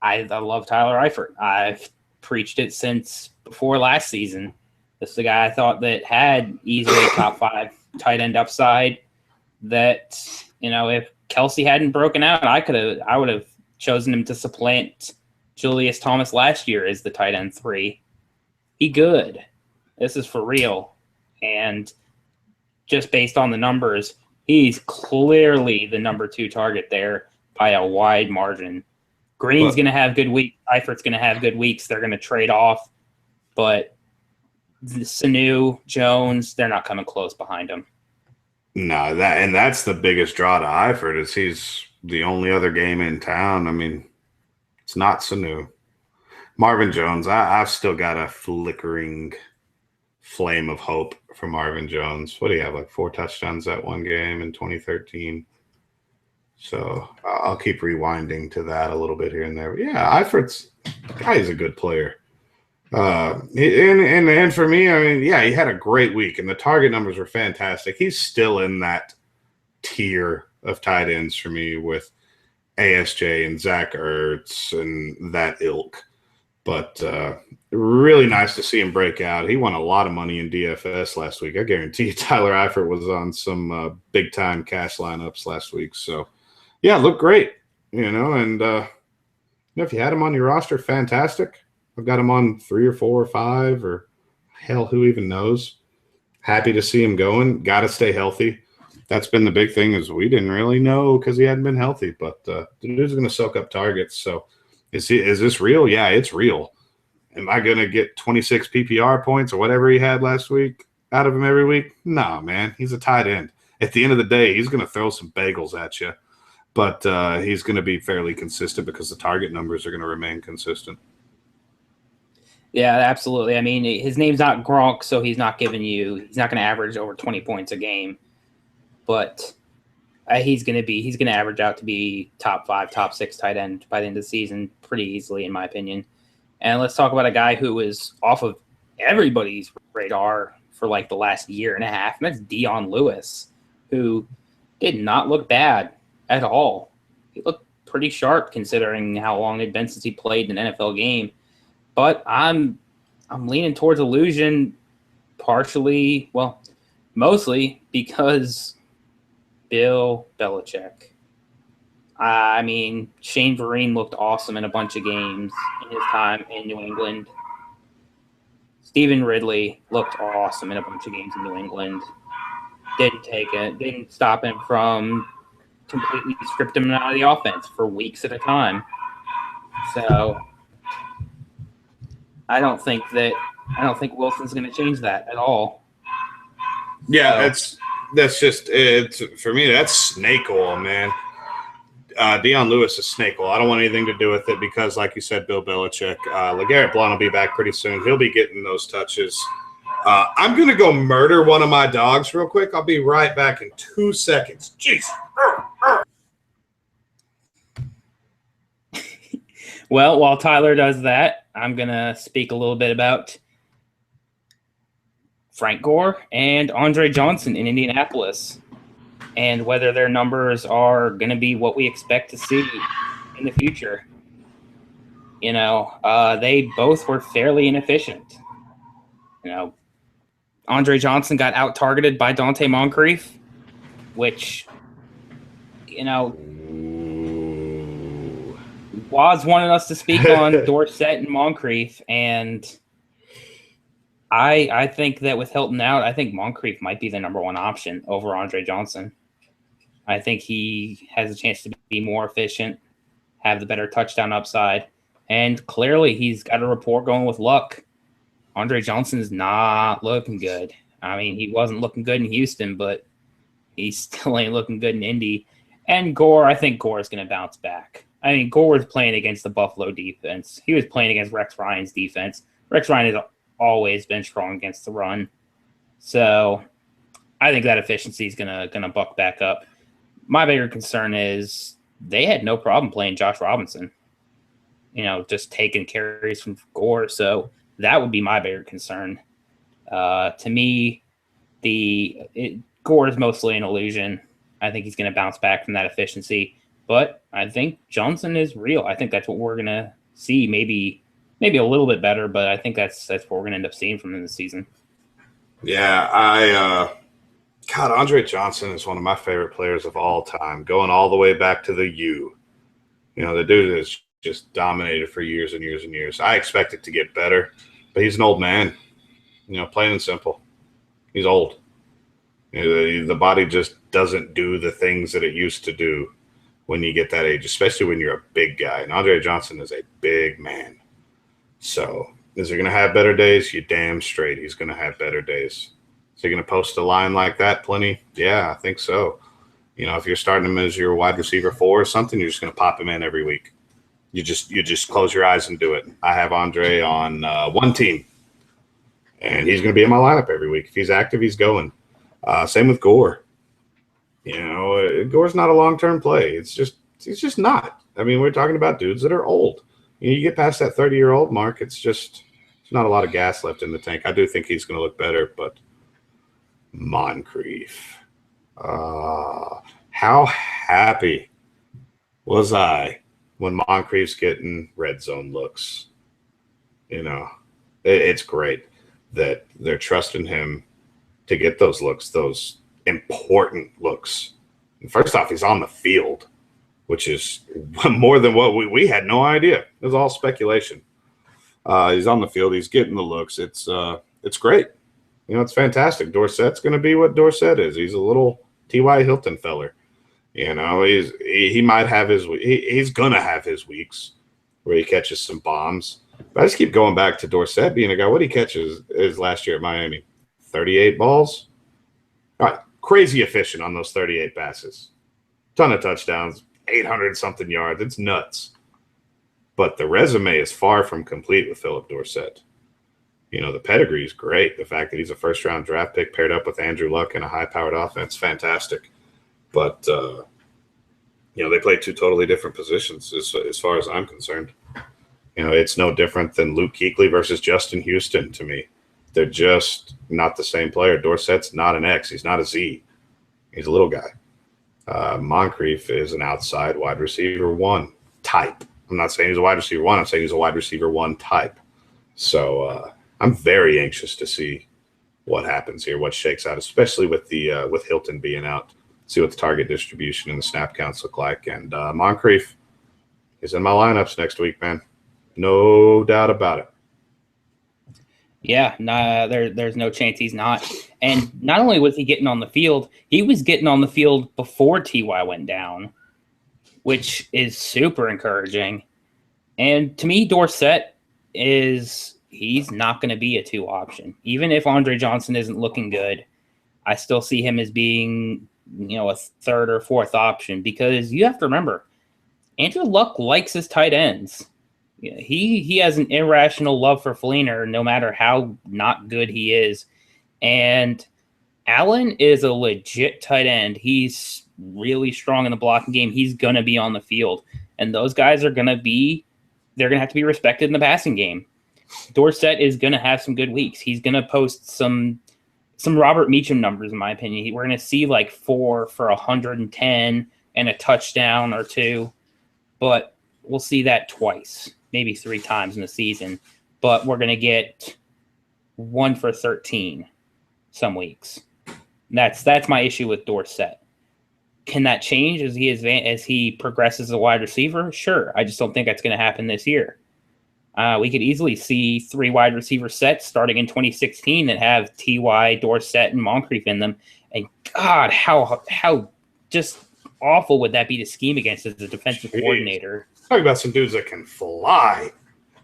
I love Tyler Eifert. I've preached it since before last season. This is a guy I thought that had easily top 5 tight end upside. That if Kelsey hadn't broken out, I would have chosen him to supplant Julius Thomas last year as the tight end 3. He good. This is for real. And just based on the numbers, he's clearly the number 2 target there by a wide margin. Green's going to have good weeks. Eifert's going to have good weeks. They're going to trade off. But Sanu, Jones, they're not coming close behind him. No, that's the biggest draw to Eifert is he's the only other game in town. I mean, it's not Sanu. Marvin Jones, I've still got a flickering flame of hope for Marvin Jones. What do you have, like 4 touchdowns that one game in 2013? So I'll keep rewinding to that a little bit here and there. But yeah, Eifert's guy is a good player. And for me, I mean, yeah, he had a great week, and the target numbers were fantastic. He's still in that tier of tight ends for me with ASJ and Zach Ertz and that ilk. But really nice to see him break out. He won a lot of money in DFS last week. I guarantee you Tyler Eifert was on some big-time cash lineups last week. So, yeah, looked great, and if you had him on your roster, fantastic. I've got him on 3 or 4 or 5 or hell, who even knows. Happy to see him going. Got to stay healthy. That's been the big thing is we didn't really know because he hadn't been healthy. But the dude's going to soak up targets. So is this real? Yeah, it's real. Am I going to get 26 PPR points or whatever he had last week out of him every week? No, man. He's a tight end. At the end of the day, he's going to throw some bagels at you. But he's going to be fairly consistent because the target numbers are going to remain consistent. Yeah, absolutely. I mean, his name's not Gronk, so he's not going to average over 20 points a game. But he's going to average out to be top 5, top 6 tight end by the end of the season pretty easily, in my opinion. And let's talk about a guy who is off of everybody's radar for like the last year and a half, and that's Dion Lewis, who did not look bad at all. He looked pretty sharp considering how long it had been since he played an NFL game. But I'm leaning towards illusion mostly because Bill Belichick. I mean, Shane Vereen looked awesome in a bunch of games in his time in New England. Stephen Ridley looked awesome in a bunch of games in New England. Didn't stop him from completely stripped him out of the offense for weeks at a time. So I don't think Wilson's going to change that at all. Yeah, that's just it's for me. That's snake oil, man. Dion Lewis is snake oil. I don't want anything to do with it because, like you said, Bill Belichick, LeGarrette Blount will be back pretty soon. He'll be getting those touches. I'm going to go murder one of my dogs real quick. I'll be right back in 2 seconds. Jeez. Well, while Tyler does that, I'm going to speak a little bit about Frank Gore and Andre Johnson in Indianapolis and whether their numbers are going to be what we expect to see in the future. They both were fairly inefficient. Andre Johnson got out-targeted by Dante Moncrief, which, Waz wanted us to speak on Dorsett and Moncrief, and I think that with Hilton out, I think Moncrief might be the number one option over Andre Johnson. I think he has a chance to be more efficient, have the better touchdown upside, and clearly he's got a rapport going with Luck. Andre Johnson's not looking good. I mean, he wasn't looking good in Houston, but he still ain't looking good in Indy. And Gore, I think Gore is going to bounce back. I mean, Gore was playing against the Buffalo defense. He was playing against Rex Ryan's defense. Rex Ryan has always been strong against the run. So I think that efficiency is gonna buck back up. My bigger concern is they had no problem playing Josh Robinson, just taking carries from Gore. So that would be my bigger concern. To me, Gore is mostly an illusion. I think he's going to bounce back from that efficiency. But I think Johnson is real. I think that's what we're going to see. Maybe a little bit better, but I think that's what we're going to end up seeing from him this season. Yeah, God, Andre Johnson is one of my favorite players of all time, going all the way back to the U. The dude has just dominated for years and years and years. I expect it to get better, but he's an old man, plain and simple. He's old. The body just doesn't do the things that it used to do when you get that age, especially when you're a big guy. And Andre Johnson is a big man. So is he going to have better days? You damn straight he's going to have better days. Is he going to post a line like that plenty? Yeah, I think so. If you're starting him as your wide receiver 4 or something, you're just going to pop him in every week. You just close your eyes and do it. I have Andre on one team, and he's going to be in my lineup every week. If he's active, he's going. Same with Gore. Gore's not a long-term play. He's just not. I mean, we're talking about dudes that are old. You get past that 30-year-old mark, it's not a lot of gas left in the tank. I do think he's going to look better, but Moncrief. How happy was I when Moncrief's getting red zone looks? It's great that they're trusting him to get those looks, those important looks. And first off, he's on the field, which is more than what we had no idea. It was all speculation. He's on the field. He's getting the looks. It's great. It's fantastic. Dorsett's going to be what Dorsett is. He's a little T.Y. Hilton feller. He might have he's going to have his weeks where he catches some bombs. But I just keep going back to Dorsett being a guy. What he catches is last year at Miami, 38 balls. All right, crazy efficient on those 38 passes. Ton of touchdowns, 800-something yards. It's nuts. But the resume is far from complete with Philip Dorsett. The pedigree is great. The fact that he's a first-round draft pick paired up with Andrew Luck and a high-powered offense, fantastic. But, they play two totally different positions as far as I'm concerned. It's no different than Luke Kuechly versus Justin Houston to me. They're just not the same player. Dorsett's not an X. He's not a Z. He's a little guy. Moncrief is an outside wide receiver 1 type. I'm not saying he's a wide receiver 1. I'm saying he's a wide receiver 1 type. So I'm very anxious to see what happens here, what shakes out, especially with with Hilton being out. See what the target distribution and the snap counts look like. And Moncrief is in my lineups next week, man. No doubt about it. Yeah, there's no chance he's not. And not only was he getting on the field, he was getting on the field before T.Y. went down, which is super encouraging. And to me, Dorsett he's not going to be a 2 option. Even if Andre Johnson isn't looking good, I still see him as being, a third or fourth option, because you have to remember, Andrew Luck likes his tight ends. He has an irrational love for Fleener, no matter how not good he is. And Allen is a legit tight end. He's really strong in the blocking game. He's going to be on the field. And those guys are going to have to be respected in the passing game. Dorsett is going to have some good weeks. He's going to post some Robert Meacham numbers, in my opinion. We're going to see like 4 for 110 and a touchdown or 2. But we'll see that twice, maybe 3 times in the season. But we're going to get 1 for 13 some weeks. That's my issue with Dorsett. Can that change as he progresses as a wide receiver? Sure. I just don't think that's going to happen this year. We could easily see 3 wide receiver sets starting in 2016 that have T.Y., Dorsett, and Moncrief in them. And God, how just awful would that be to scheme against as a defensive coordinator? Talk about some dudes that can fly.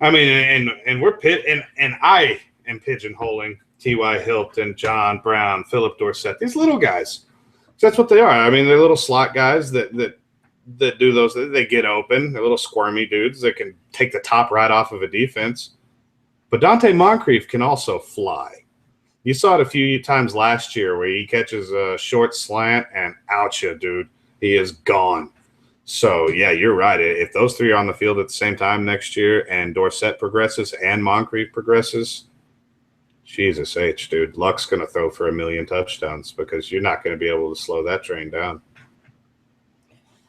I mean, and we're and I am pigeonholing T.Y. Hilton, John Brown, Philip Dorsett, these little guys. That's what they are. I mean, they're little slot guys that do those. They get open. They're little squirmy dudes that can take the top right off of a defense. But Dante Moncrief can also fly. You saw it a few times last year where he catches a short slant and ouch, dude, he is gone. So, yeah, you're right. If those 3 are on the field at the same time next year and Dorsett progresses and Moncrief progresses, Jesus H, dude, Luck's going to throw for 1 million touchdowns because you're not going to be able to slow that train down.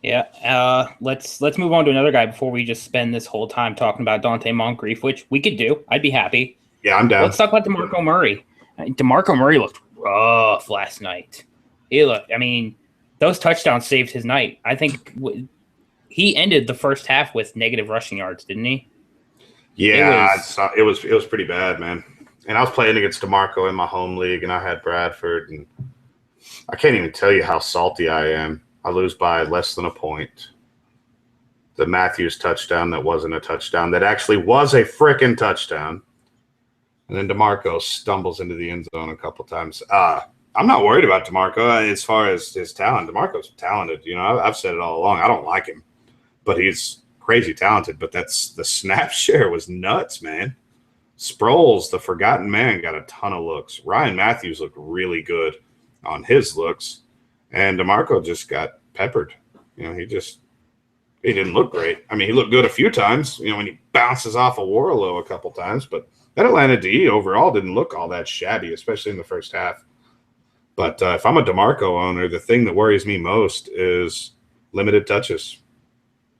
Yeah, let's move on to another guy before we just spend this whole time talking about Dante Moncrief, which we could do. I'd be happy. Yeah, I'm down. Let's talk about DeMarco Murray. DeMarco Murray looked rough last night. Those touchdowns saved his night. I think he ended the first half with negative rushing yards, didn't he? Yeah, it was pretty bad, man. And I was playing against DeMarco in my home league, and I had Bradford, and I can't even tell you how salty I am. I lose by less than a point. The Matthews touchdown that wasn't a touchdown, that actually was a frickin' touchdown. And then DeMarco stumbles into the end zone a couple times. I'm not worried about DeMarco as far as his talent. DeMarco's talented. I've said it all along. I don't like him, but he's crazy talented. But the snap share was nuts, man. Sproles, the forgotten man, got a ton of looks. Ryan Matthews looked really good on his looks. And DeMarco just got peppered. He didn't look great. I mean, he looked good a few times, when he bounces off a Warlow a couple times. But that Atlanta D overall didn't look all that shabby, especially in the first half. But if I'm a DeMarco owner, the thing that worries me most is limited touches,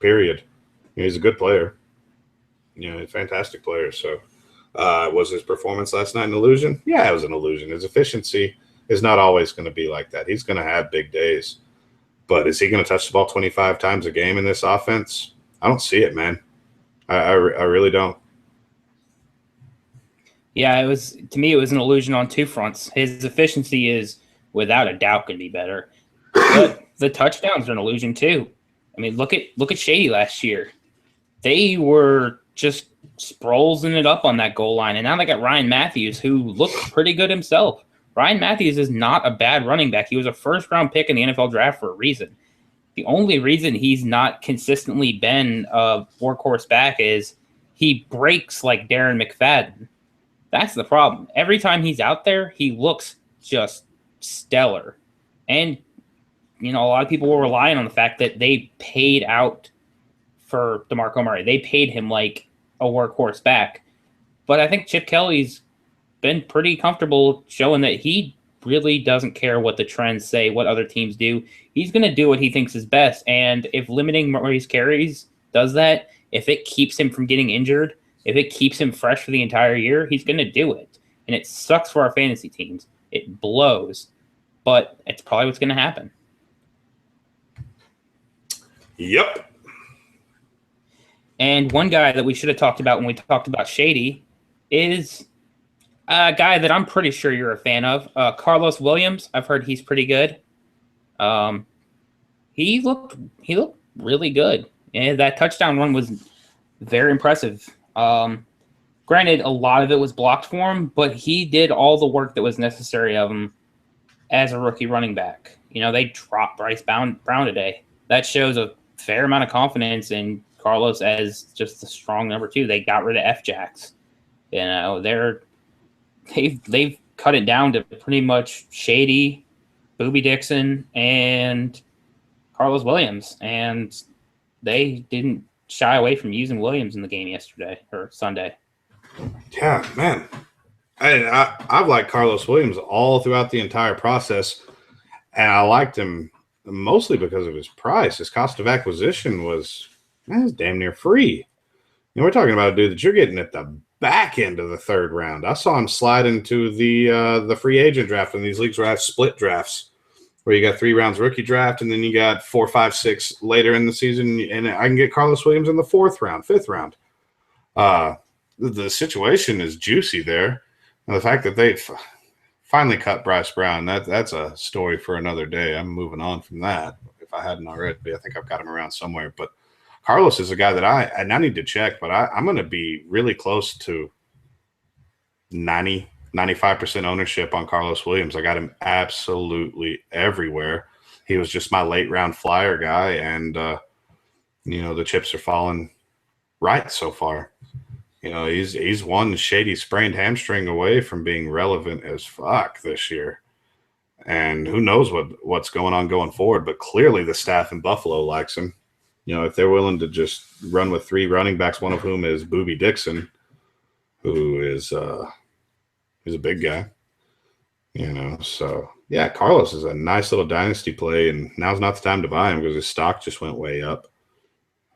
period. He's a good player. He's a fantastic player. So was his performance last night an illusion? Yeah, it was an illusion. His efficiency is not always going to be like that. He's going to have big days. But is he going to touch the ball 25 times a game in this offense? I don't see it, man. I really don't. Yeah, it was an illusion on 2 fronts. His efficiency is without a doubt going to be better. But the touchdowns are an illusion too. I mean, look at Shady last year. They were just Sprolesing it up on that goal line. And now they got Ryan Matthews, who looked pretty good himself. Ryan Matthews is not a bad running back. He was a first-round pick in the NFL draft for a reason. The only reason he's not consistently been a workhorse back is he breaks like Darren McFadden. That's the problem. Every time he's out there, he looks just stellar. And, a lot of people were relying on the fact that they paid out for DeMarco Murray. They paid him like a workhorse back. But I think Chip Kelly's been pretty comfortable showing that he really doesn't care what the trends say, what other teams do. He's going to do what he thinks is best. And if limiting Murray's carries does that, if it keeps him from getting injured, if it keeps him fresh for the entire year, he's going to do it. And it sucks for our fantasy teams. It blows. But it's probably what's going to happen. Yep. And one guy that we should have talked about when we talked about Shady is a guy that I'm pretty sure you're a fan of, Carlos Williams. I've heard he's pretty good. He looked really good. And that touchdown run was very impressive. Granted, a lot of it was blocked for him, but he did all the work that was necessary of him. as a rookie running back. They dropped Bryce Brown today. That shows a fair amount of confidence in Carlos as just a strong number 2. They got rid of F-Jacks. They've cut it down to pretty much Shady, Booby Dixon, and Carlos Williams. And they didn't shy away from using Williams in the game yesterday or Sunday. Yeah, man. I've liked Carlos Williams all throughout the entire process, and I liked him mostly because of his price. His cost of acquisition was damn near free. We're talking about a dude that you're getting at the back end of the 3rd round. I saw him slide into the free agent draft in these leagues where I have split drafts, where you got 3 rounds rookie draft, and then you got 4, 5, 6 later in the season, and I can get Carlos Williams in the 4th round, 5th round. The situation is juicy there. And the fact that they finally cut Bryce Brown, that's a story for another day. I'm moving on from that. If I hadn't already, I think I've got him around somewhere. But Carlos is a guy that I need to check, but I'm going to be really close to 95% ownership on Carlos Williams. I got him absolutely everywhere. He was just my late round flyer guy, and the chips are falling right so far. He's one shady sprained hamstring away from being relevant as fuck this year. And who knows what's going on going forward, but clearly the staff in Buffalo likes him. If they're willing to just run with 3 running backs, one of whom is Booby Dixon, who is he's a big guy. So yeah, Carlos is a nice little dynasty play, and now's not the time to buy him because his stock just went way up.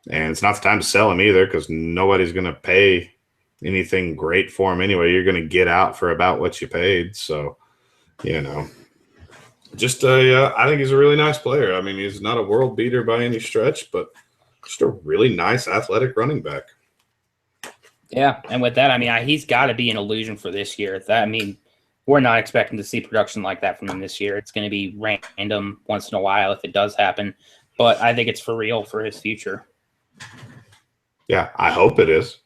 And it's not the time to sell him either because nobody's going to pay anything great for him anyway. You're going to get out for about what you paid. So, just I think he's a really nice player. I mean, he's not a world beater by any stretch, but just a really nice athletic running back. Yeah, and with that, he's got to be an illusion for this year. We're not expecting to see production like that from him this year. It's going to be random once in a while if it does happen, but I think it's for real for his future. Yeah, I hope it is.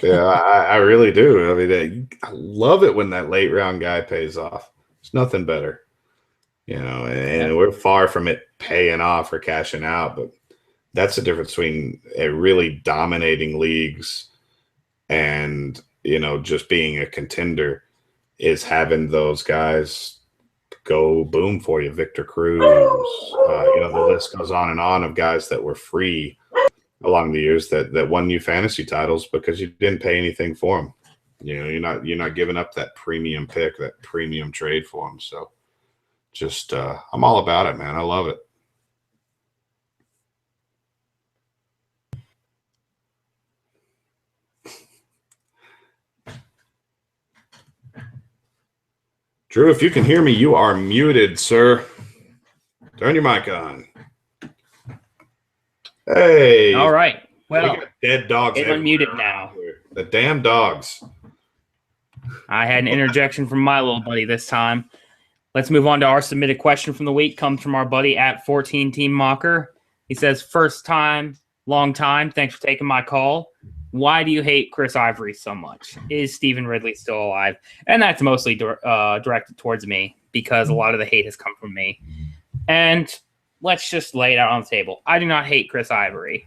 Yeah, I really do. I love it when that late round guy pays off. There's nothing better, and we're far from it paying off or cashing out, but that's the difference between a really dominating leagues and, just being a contender is having those guys go boom for you. Victor Cruz, the list goes on and on of guys that were free along the years that won you fantasy titles because you didn't pay anything for them. You're not giving up that premium pick, that premium trade for them. So just I'm all about it, man. I love it. Drew, if you can hear me, you are muted, sir. Turn your mic on. Hey. All right. Well, we got dead dogs. It's unmuted now. The damn dogs. I had an interjection from my little buddy this time. Let's move on to our submitted question from the week. Comes from our buddy at 14 Team Mocker. He says, "First time, long time. Thanks for taking my call. Why do you hate Chris Ivory so much? Is Stephen Ridley still alive?" And that's mostly directed towards me because a lot of the hate has come from me. And let's just lay it out on the table. I do not hate Chris Ivory.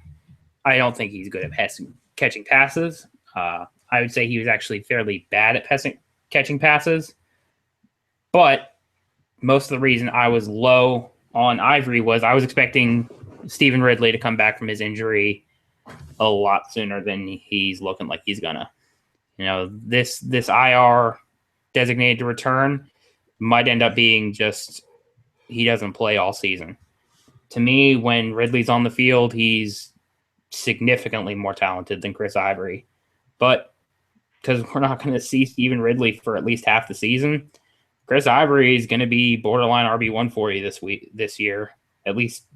I don't think he's good at catching passes. I would say he was actually fairly bad at catching passes. But most of the reason I was low on Ivory was I was expecting Stephen Ridley to come back from his injury a lot sooner than he's looking like he's gonna. This IR designated to return might end up being just he doesn't play all season. To me, when Ridley's on the field, he's significantly more talented than Chris Ivory. But because we're not going to see Stephen Ridley for at least half the season, Chris Ivory is going to be borderline RB1 for you this year, at least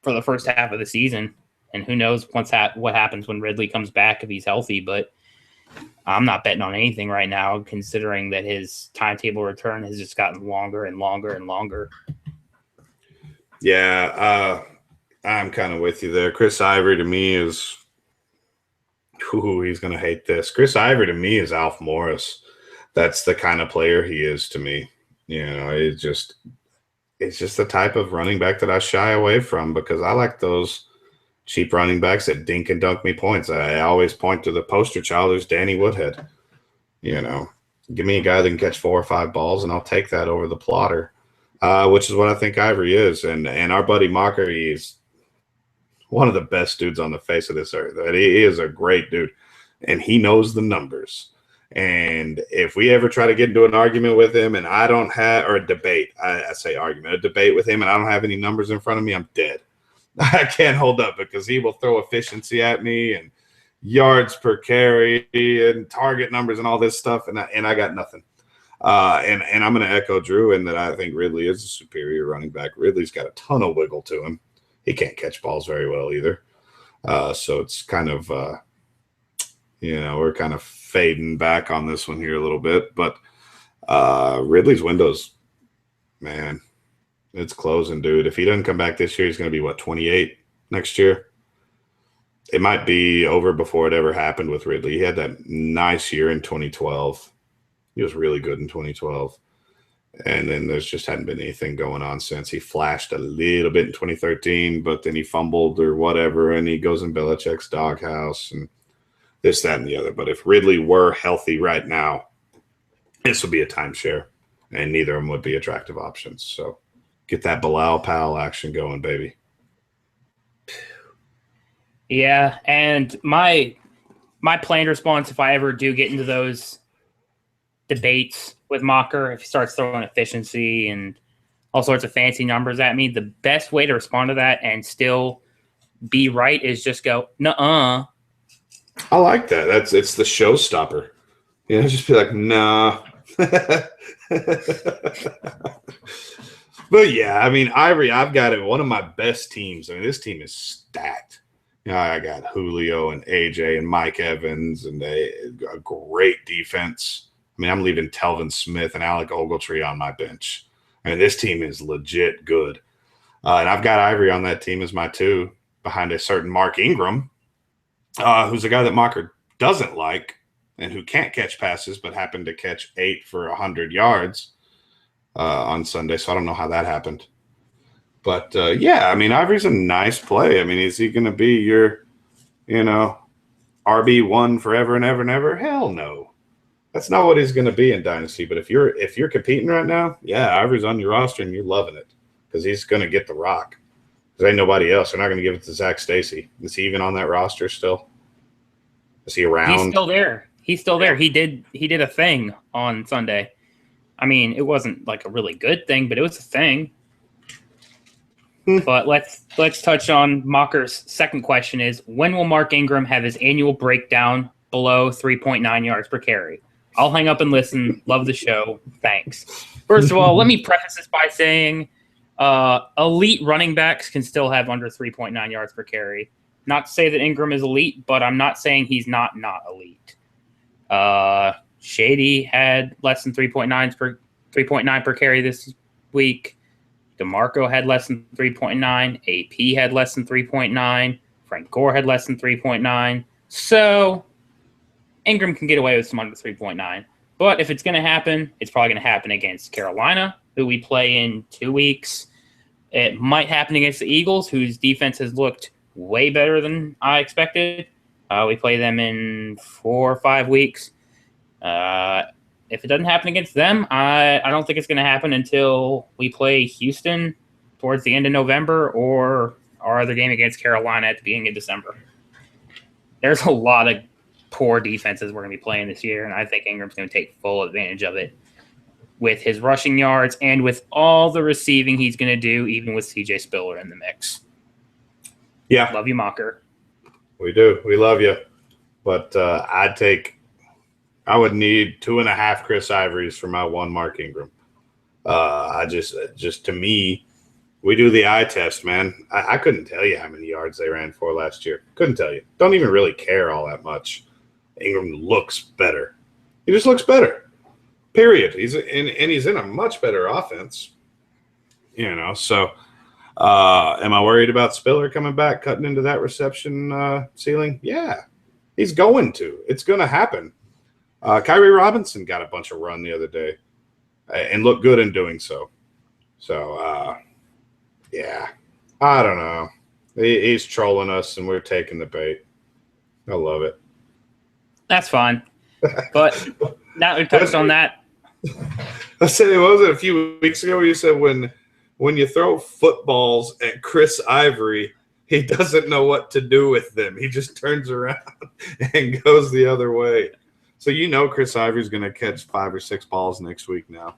for the first half of the season. And who knows what happens when Ridley comes back if he's healthy. But I'm not betting on anything right now, considering that his timetable return has just gotten longer and longer and longer. Yeah, I'm kind of with you there. Chris Ivory to me is he's going to hate this. Chris Ivory to me is Alf Morris. That's the kind of player he is to me. It's just the type of running back that I shy away from because I like those cheap running backs that dink and dunk me points. I always point to the poster child who's Danny Woodhead. Give me a guy that can catch 4 or 5 balls, and I'll take that over the plotter, which is what I think Ivory is. And our buddy Mocker, he's one of the best dudes on the face of this earth. He is a great dude, and he knows the numbers. And if we ever try to get into an argument with him and I don't have – or a debate, I say argument, a debate with him and I don't have any numbers in front of me, I'm dead. I can't hold up because he will throw efficiency at me and yards per carry and target numbers and all this stuff, and I got nothing. And I'm going to echo Drew in that I think Ridley is a superior running back. Ridley's got a ton of wiggle to him. He can't catch balls very well either. So it's kind of we're kind of fading back on this one here a little bit. But Ridley's window's, man, it's closing, dude. If he doesn't come back this year, he's going to be, 28 next year? It might be over before it ever happened with Ridley. He had that nice year in 2012. He was really good in 2012. And then there's just hadn't been anything going on since. He flashed a little bit in 2013, but then he fumbled or whatever, and he goes in Belichick's doghouse and this, that, and the other. But if Ridley were healthy right now, this would be a timeshare, and neither of them would be attractive options. So get that Bilal Powell action going, baby. Yeah, and my planned response, if I ever do get into those debates with Mocker, if he starts throwing efficiency and all sorts of fancy numbers at me, the best way to respond to that and still be right is just go, nuh-uh. I like that. It's the showstopper. Just be like, nah. But yeah, I mean, Ivory, I've got it. One of my best teams. I mean, this team is stacked. I got Julio and AJ and Mike Evans and a great defense. I mean, I'm leaving Telvin Smith and Alec Ogletree on my bench. I mean, this team is legit good. And I've got Ivory on that team as my 2 behind a certain Mark Ingram, who's a guy that Mocker doesn't like and who can't catch passes but happened to catch 8 for 100 yards on Sunday. So I don't know how that happened. But, yeah, I mean, Ivory's a nice play. I mean, is he going to be your, RB1 forever and ever and ever? Hell no. That's not what he's going to be in Dynasty. But if you're competing right now, yeah, Ivory's on your roster and you're loving it because he's going to get the rock. There ain't nobody else. They're not going to give it to Zach Stacy. Is he even on that roster still? Is he around? He's still there. He did a thing on Sunday. I mean, it wasn't like a really good thing, but it was a thing. But let's touch on Mocker's second question is, when will Mark Ingram have his annual breakdown below 3.9 yards per carry? I'll hang up and listen. Love the show. Thanks. First of all, let me preface this by saying elite running backs can still have under 3.9 yards per carry. Not to say that Ingram is elite, but I'm not saying he's not elite. Shady had less than 3.9 per carry this week. DeMarco had less than 3.9. AP had less than 3.9. Frank Gore had less than 3.9. So Ingram can get away with some under 3.9. But if it's going to happen, it's probably going to happen against Carolina, who we play in 2 weeks. It might happen against the Eagles, whose defense has looked way better than I expected. We play them in 4 or 5 weeks. If it doesn't happen against them, I don't think it's going to happen until we play Houston towards the end of November or our other game against Carolina at the beginning of December. There's a lot of poor defenses we're going to be playing this year, and I think Ingram's going to take full advantage of it with his rushing yards and with all the receiving he's going to do, even with CJ Spiller in the mix. Yeah. Love you, Mocker. We do. We love you. But I would need 2.5 Chris Ivorys for my 1 Mark Ingram. I just to me, we do the eye test, man. I couldn't tell you how many yards they ran for last year. Couldn't tell you. Don't even really care all that much. Ingram looks better. He just looks better. Period. He's in a much better offense. So am I worried about Spiller coming back, cutting into that reception ceiling? Yeah. He's going to. It's going to happen. Kyrie Robinson got a bunch of run the other day. and look good in doing so. So, yeah, I don't know. He's trolling us, and we're taking the bait. I love it. That's fine. But now we touched on that. I said, what was it a few weeks ago where you said when you throw footballs at Chris Ivory, he doesn't know what to do with them. He just turns around and goes the other way. So Chris Ivory's going to catch 5 or 6 balls next week now.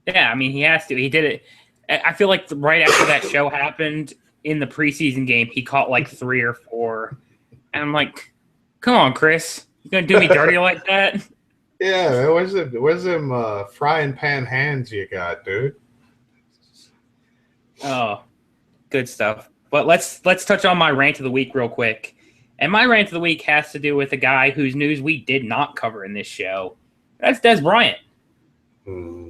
Yeah, I mean, he has to. He did it. I feel like right after that show happened in the preseason game, he caught like 3 or 4. And I'm like, come on, Chris. You going to do me dirty like that? Yeah, where's them frying pan hands you got, dude? Oh, good stuff. But let's touch on my rant of the week real quick. And my rant of the week has to do with a guy whose news we did not cover in this show. That's Des Bryant.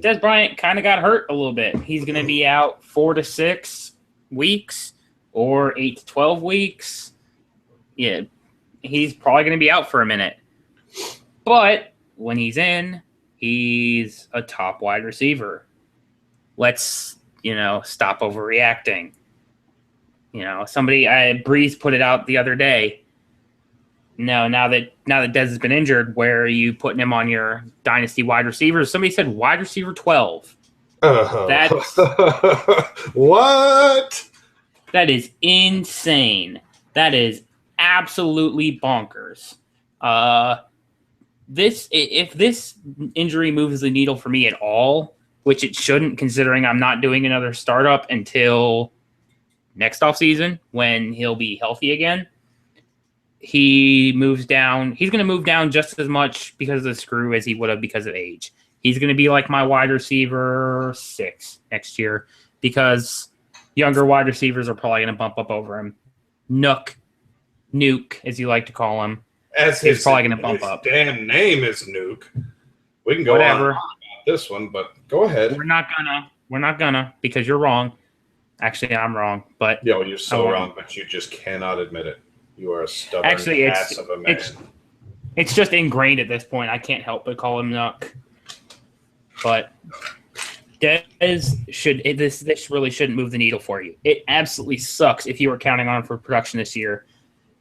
Des Bryant kind of got hurt a little bit. He's going to be out 4 to 6 weeks or 8 to 12 weeks. Yeah, he's probably going to be out for a minute. But when he's in, he's a top wide receiver. Let's, stop overreacting. Breeze put it out the other day. No, now that Dez has been injured, where are you putting him on your dynasty wide receivers? Somebody said wide receiver 12. That's what? That is insane. That is absolutely bonkers. If this injury moves the needle for me at all, which it shouldn't, considering I'm not doing another startup until next offseason when he'll be healthy again. He moves down. He's going to move down just as much because of the screw as he would have because of age. He's going to be like my wide receiver 6 next year because younger wide receivers are probably going to bump up over him. Nuke, as you like to call him, is probably going to bump up. Damn name is Nuke. We can go Whatever. on about this one, but go ahead. We're not gonna because you're wrong. Actually, I'm wrong, but you're so wrong, but you just cannot admit it. You are a stubborn ass of a man. It's just ingrained at this point. I can't help but call him Nuck. But this really shouldn't move the needle for you. It absolutely sucks if you were counting on him for production this year,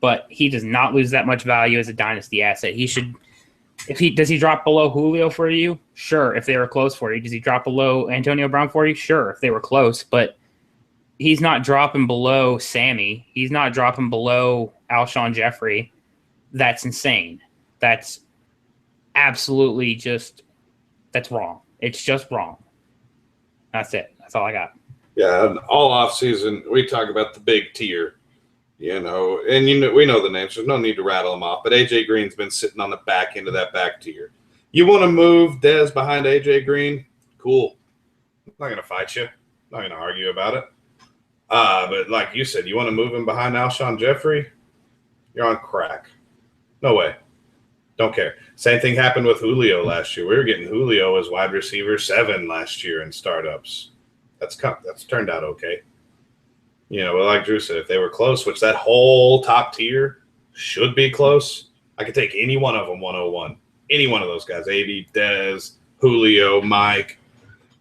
but he does not lose that much value as a dynasty asset. Does he drop below Julio for you? Sure, if they were close for you. Does he drop below Antonio Brown for you? Sure, if they were close, but he's not dropping below Sammy. He's not dropping below Alshon Jeffrey. That's insane. That's absolutely that's wrong. It's just wrong. That's it. That's all I got. Yeah, and all offseason, we talk about the big tier, and we know the names. There's no need to rattle them off, but A.J. Green's been sitting on the back end of that back tier. You want to move Dez behind A.J. Green? Cool. I'm not going to fight you. I'm not going to argue about it. But like you said, you want to move him behind Alshon Jeffrey? You're on crack. No way. Don't care. Same thing happened with Julio last year. We were getting Julio as wide receiver 7 last year in startups. That's turned out okay. But like Drew said, if they were close, which that whole top tier should be close, I could take any one of them 101. Any one of those guys, AD, Dez, Julio, Mike,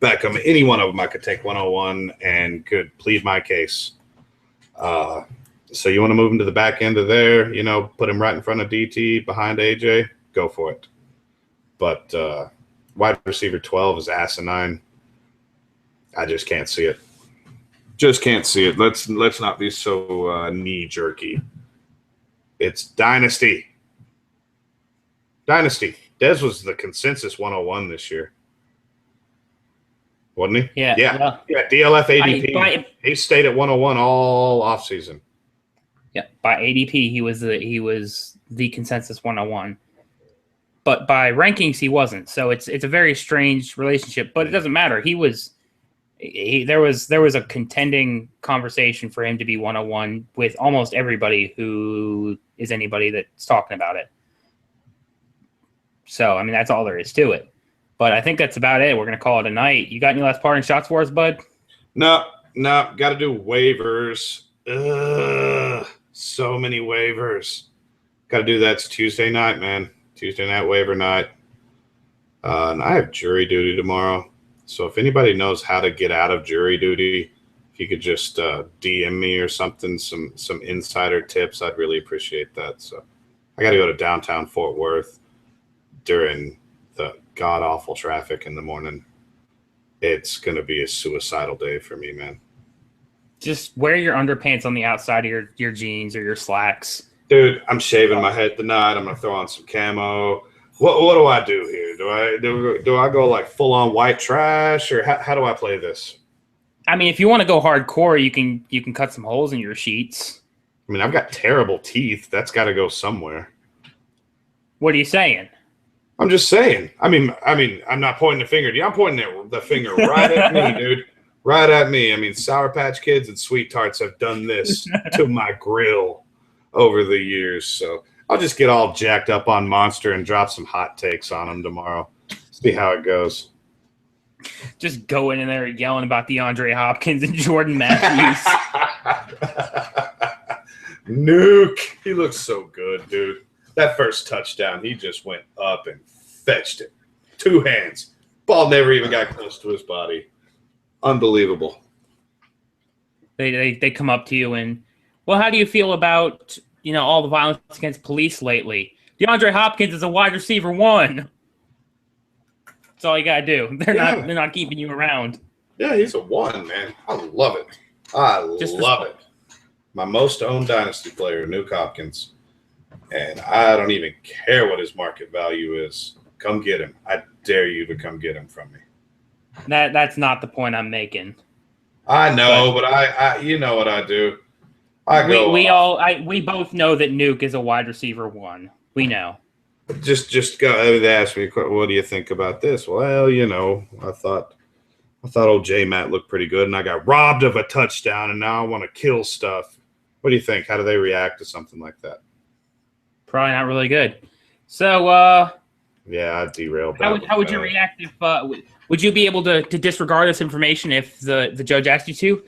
Beckham, any one of them I could take 101 and could plead my case. So you want to move him to the back end of there, put him right in front of DT behind AJ, go for it. But wide receiver 12 is asinine. I just can't see it. Just can't see it. Let's not be so knee jerky. It's Dynasty. Dez was the consensus 101 this year. Wasn't he? Yeah. DLF ADP. He stayed at 101 all offseason. Yeah, by ADP he was the consensus 101. But by rankings he wasn't. So it's a very strange relationship, but it doesn't matter. There was a contending conversation for him to be 101 with almost everybody who is anybody that's talking about it. So, I mean, that's all there is to it. But I think that's about it. We're going to call it a night. You got any last parting shots for us, bud? No. Got to do waivers. So many waivers. Got to do that. It's Tuesday night, man. Tuesday night waiver night. And I have jury duty tomorrow. So if anybody knows how to get out of jury duty, if you could just DM me or something, some insider tips, I'd really appreciate that. So I got to go to downtown Fort Worth during the god-awful traffic in the morning. It's going to be a suicidal day for me, man. Just wear your underpants on the outside of your jeans or your slacks. Dude, I'm shaving my head tonight. I'm going to throw on some camo. What do I do here? Do I go like full on white trash, or how do I play this? I mean, if you want to go hardcore, you can cut some holes in your sheets. I mean, I've got terrible teeth. That's got to go somewhere. What are you saying? I'm just saying. I mean, I'm not pointing the finger at you. I'm pointing the finger right at me, dude. Right at me. I mean, Sour Patch Kids and Sweet Tarts have done this to my grill over the years, so I'll just get all jacked up on Monster and drop some hot takes on them tomorrow. See how it goes. Just going in there yelling about DeAndre Hopkins and Jordan Matthews. Nuke. He looks so good, dude. That first touchdown, he just went up and fetched it. 2 hands. Ball never even got close to his body. Unbelievable. They come up to you and, well, how do you feel about, all the violence against police lately? DeAndre Hopkins is a wide receiver 1. That's all you gotta do. They're not keeping you around. Yeah, he's a 1, man. I love it. I love it. My most owned Dynasty player, Nuke Hopkins. And I don't even care what his market value is. Come get him. I dare you to come get him from me. That's not the point I'm making. I know, but I you know what I do. We both know that Nuke is a wide receiver 1. We know. Just go ask me, what do you think about this? Well, I thought old J Matt looked pretty good, and I got robbed of a touchdown, and now I want to kill stuff. What do you think? How do they react to something like that? Probably not really good. So, yeah, I derailed that. How would you react if? Would you be able to disregard this information if the judge asked you to?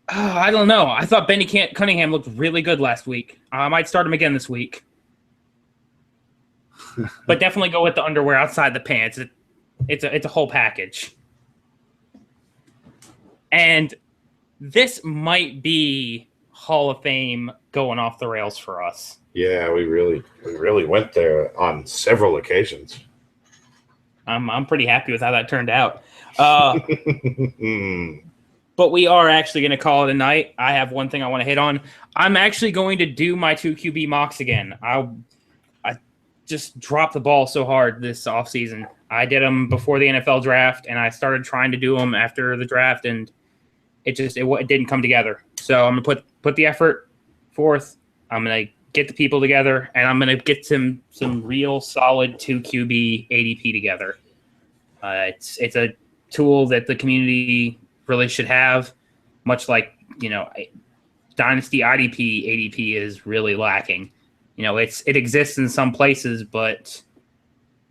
I don't know. I thought Benny Cunningham looked really good last week. I might start him again this week. But definitely go with the underwear outside the pants. It's a whole package. And this might be Hall of Fame going off the rails for us. Yeah, we really went there on several occasions. I'm pretty happy with how that turned out. But we are actually going to call it a night. I have one thing I want to hit on. I'm actually going to do my 2 QB mocks again. I just dropped the ball so hard this offseason. I did them before the NFL draft, and I started trying to do them after the draft, and it didn't come together. So I'm going to put the effort forth. I'm going to get the people together, and I'm going to get some real solid 2 QB ADP together. It's a tool that the community really should have, much like, Dynasty ADP is really lacking. It exists in some places, but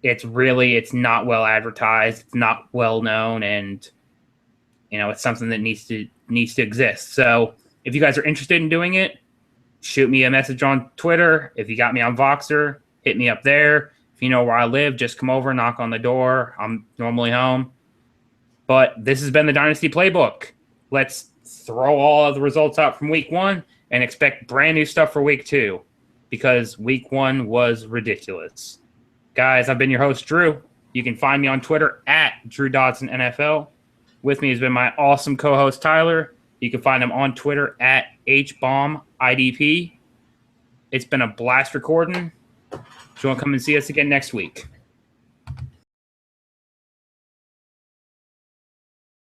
it's not well advertised. It's not well known, and it's something that needs to exist. So if you guys are interested in doing it, shoot me a message on Twitter. If you got me on Voxer, hit me up there. If you know where I live, just come over, knock on the door. I'm normally home. But this has been the Dynasty Playbook. Let's throw all of the results out from week 1 and expect brand new stuff for week 2, because week 1 was ridiculous. Guys, I've been your host, Drew. You can find me on Twitter at DrewDodsonNFL. With me has been my awesome co-host, Tyler. You can find him on Twitter at HBombIDP. It's been a blast recording. Do you want to come and see us again next week?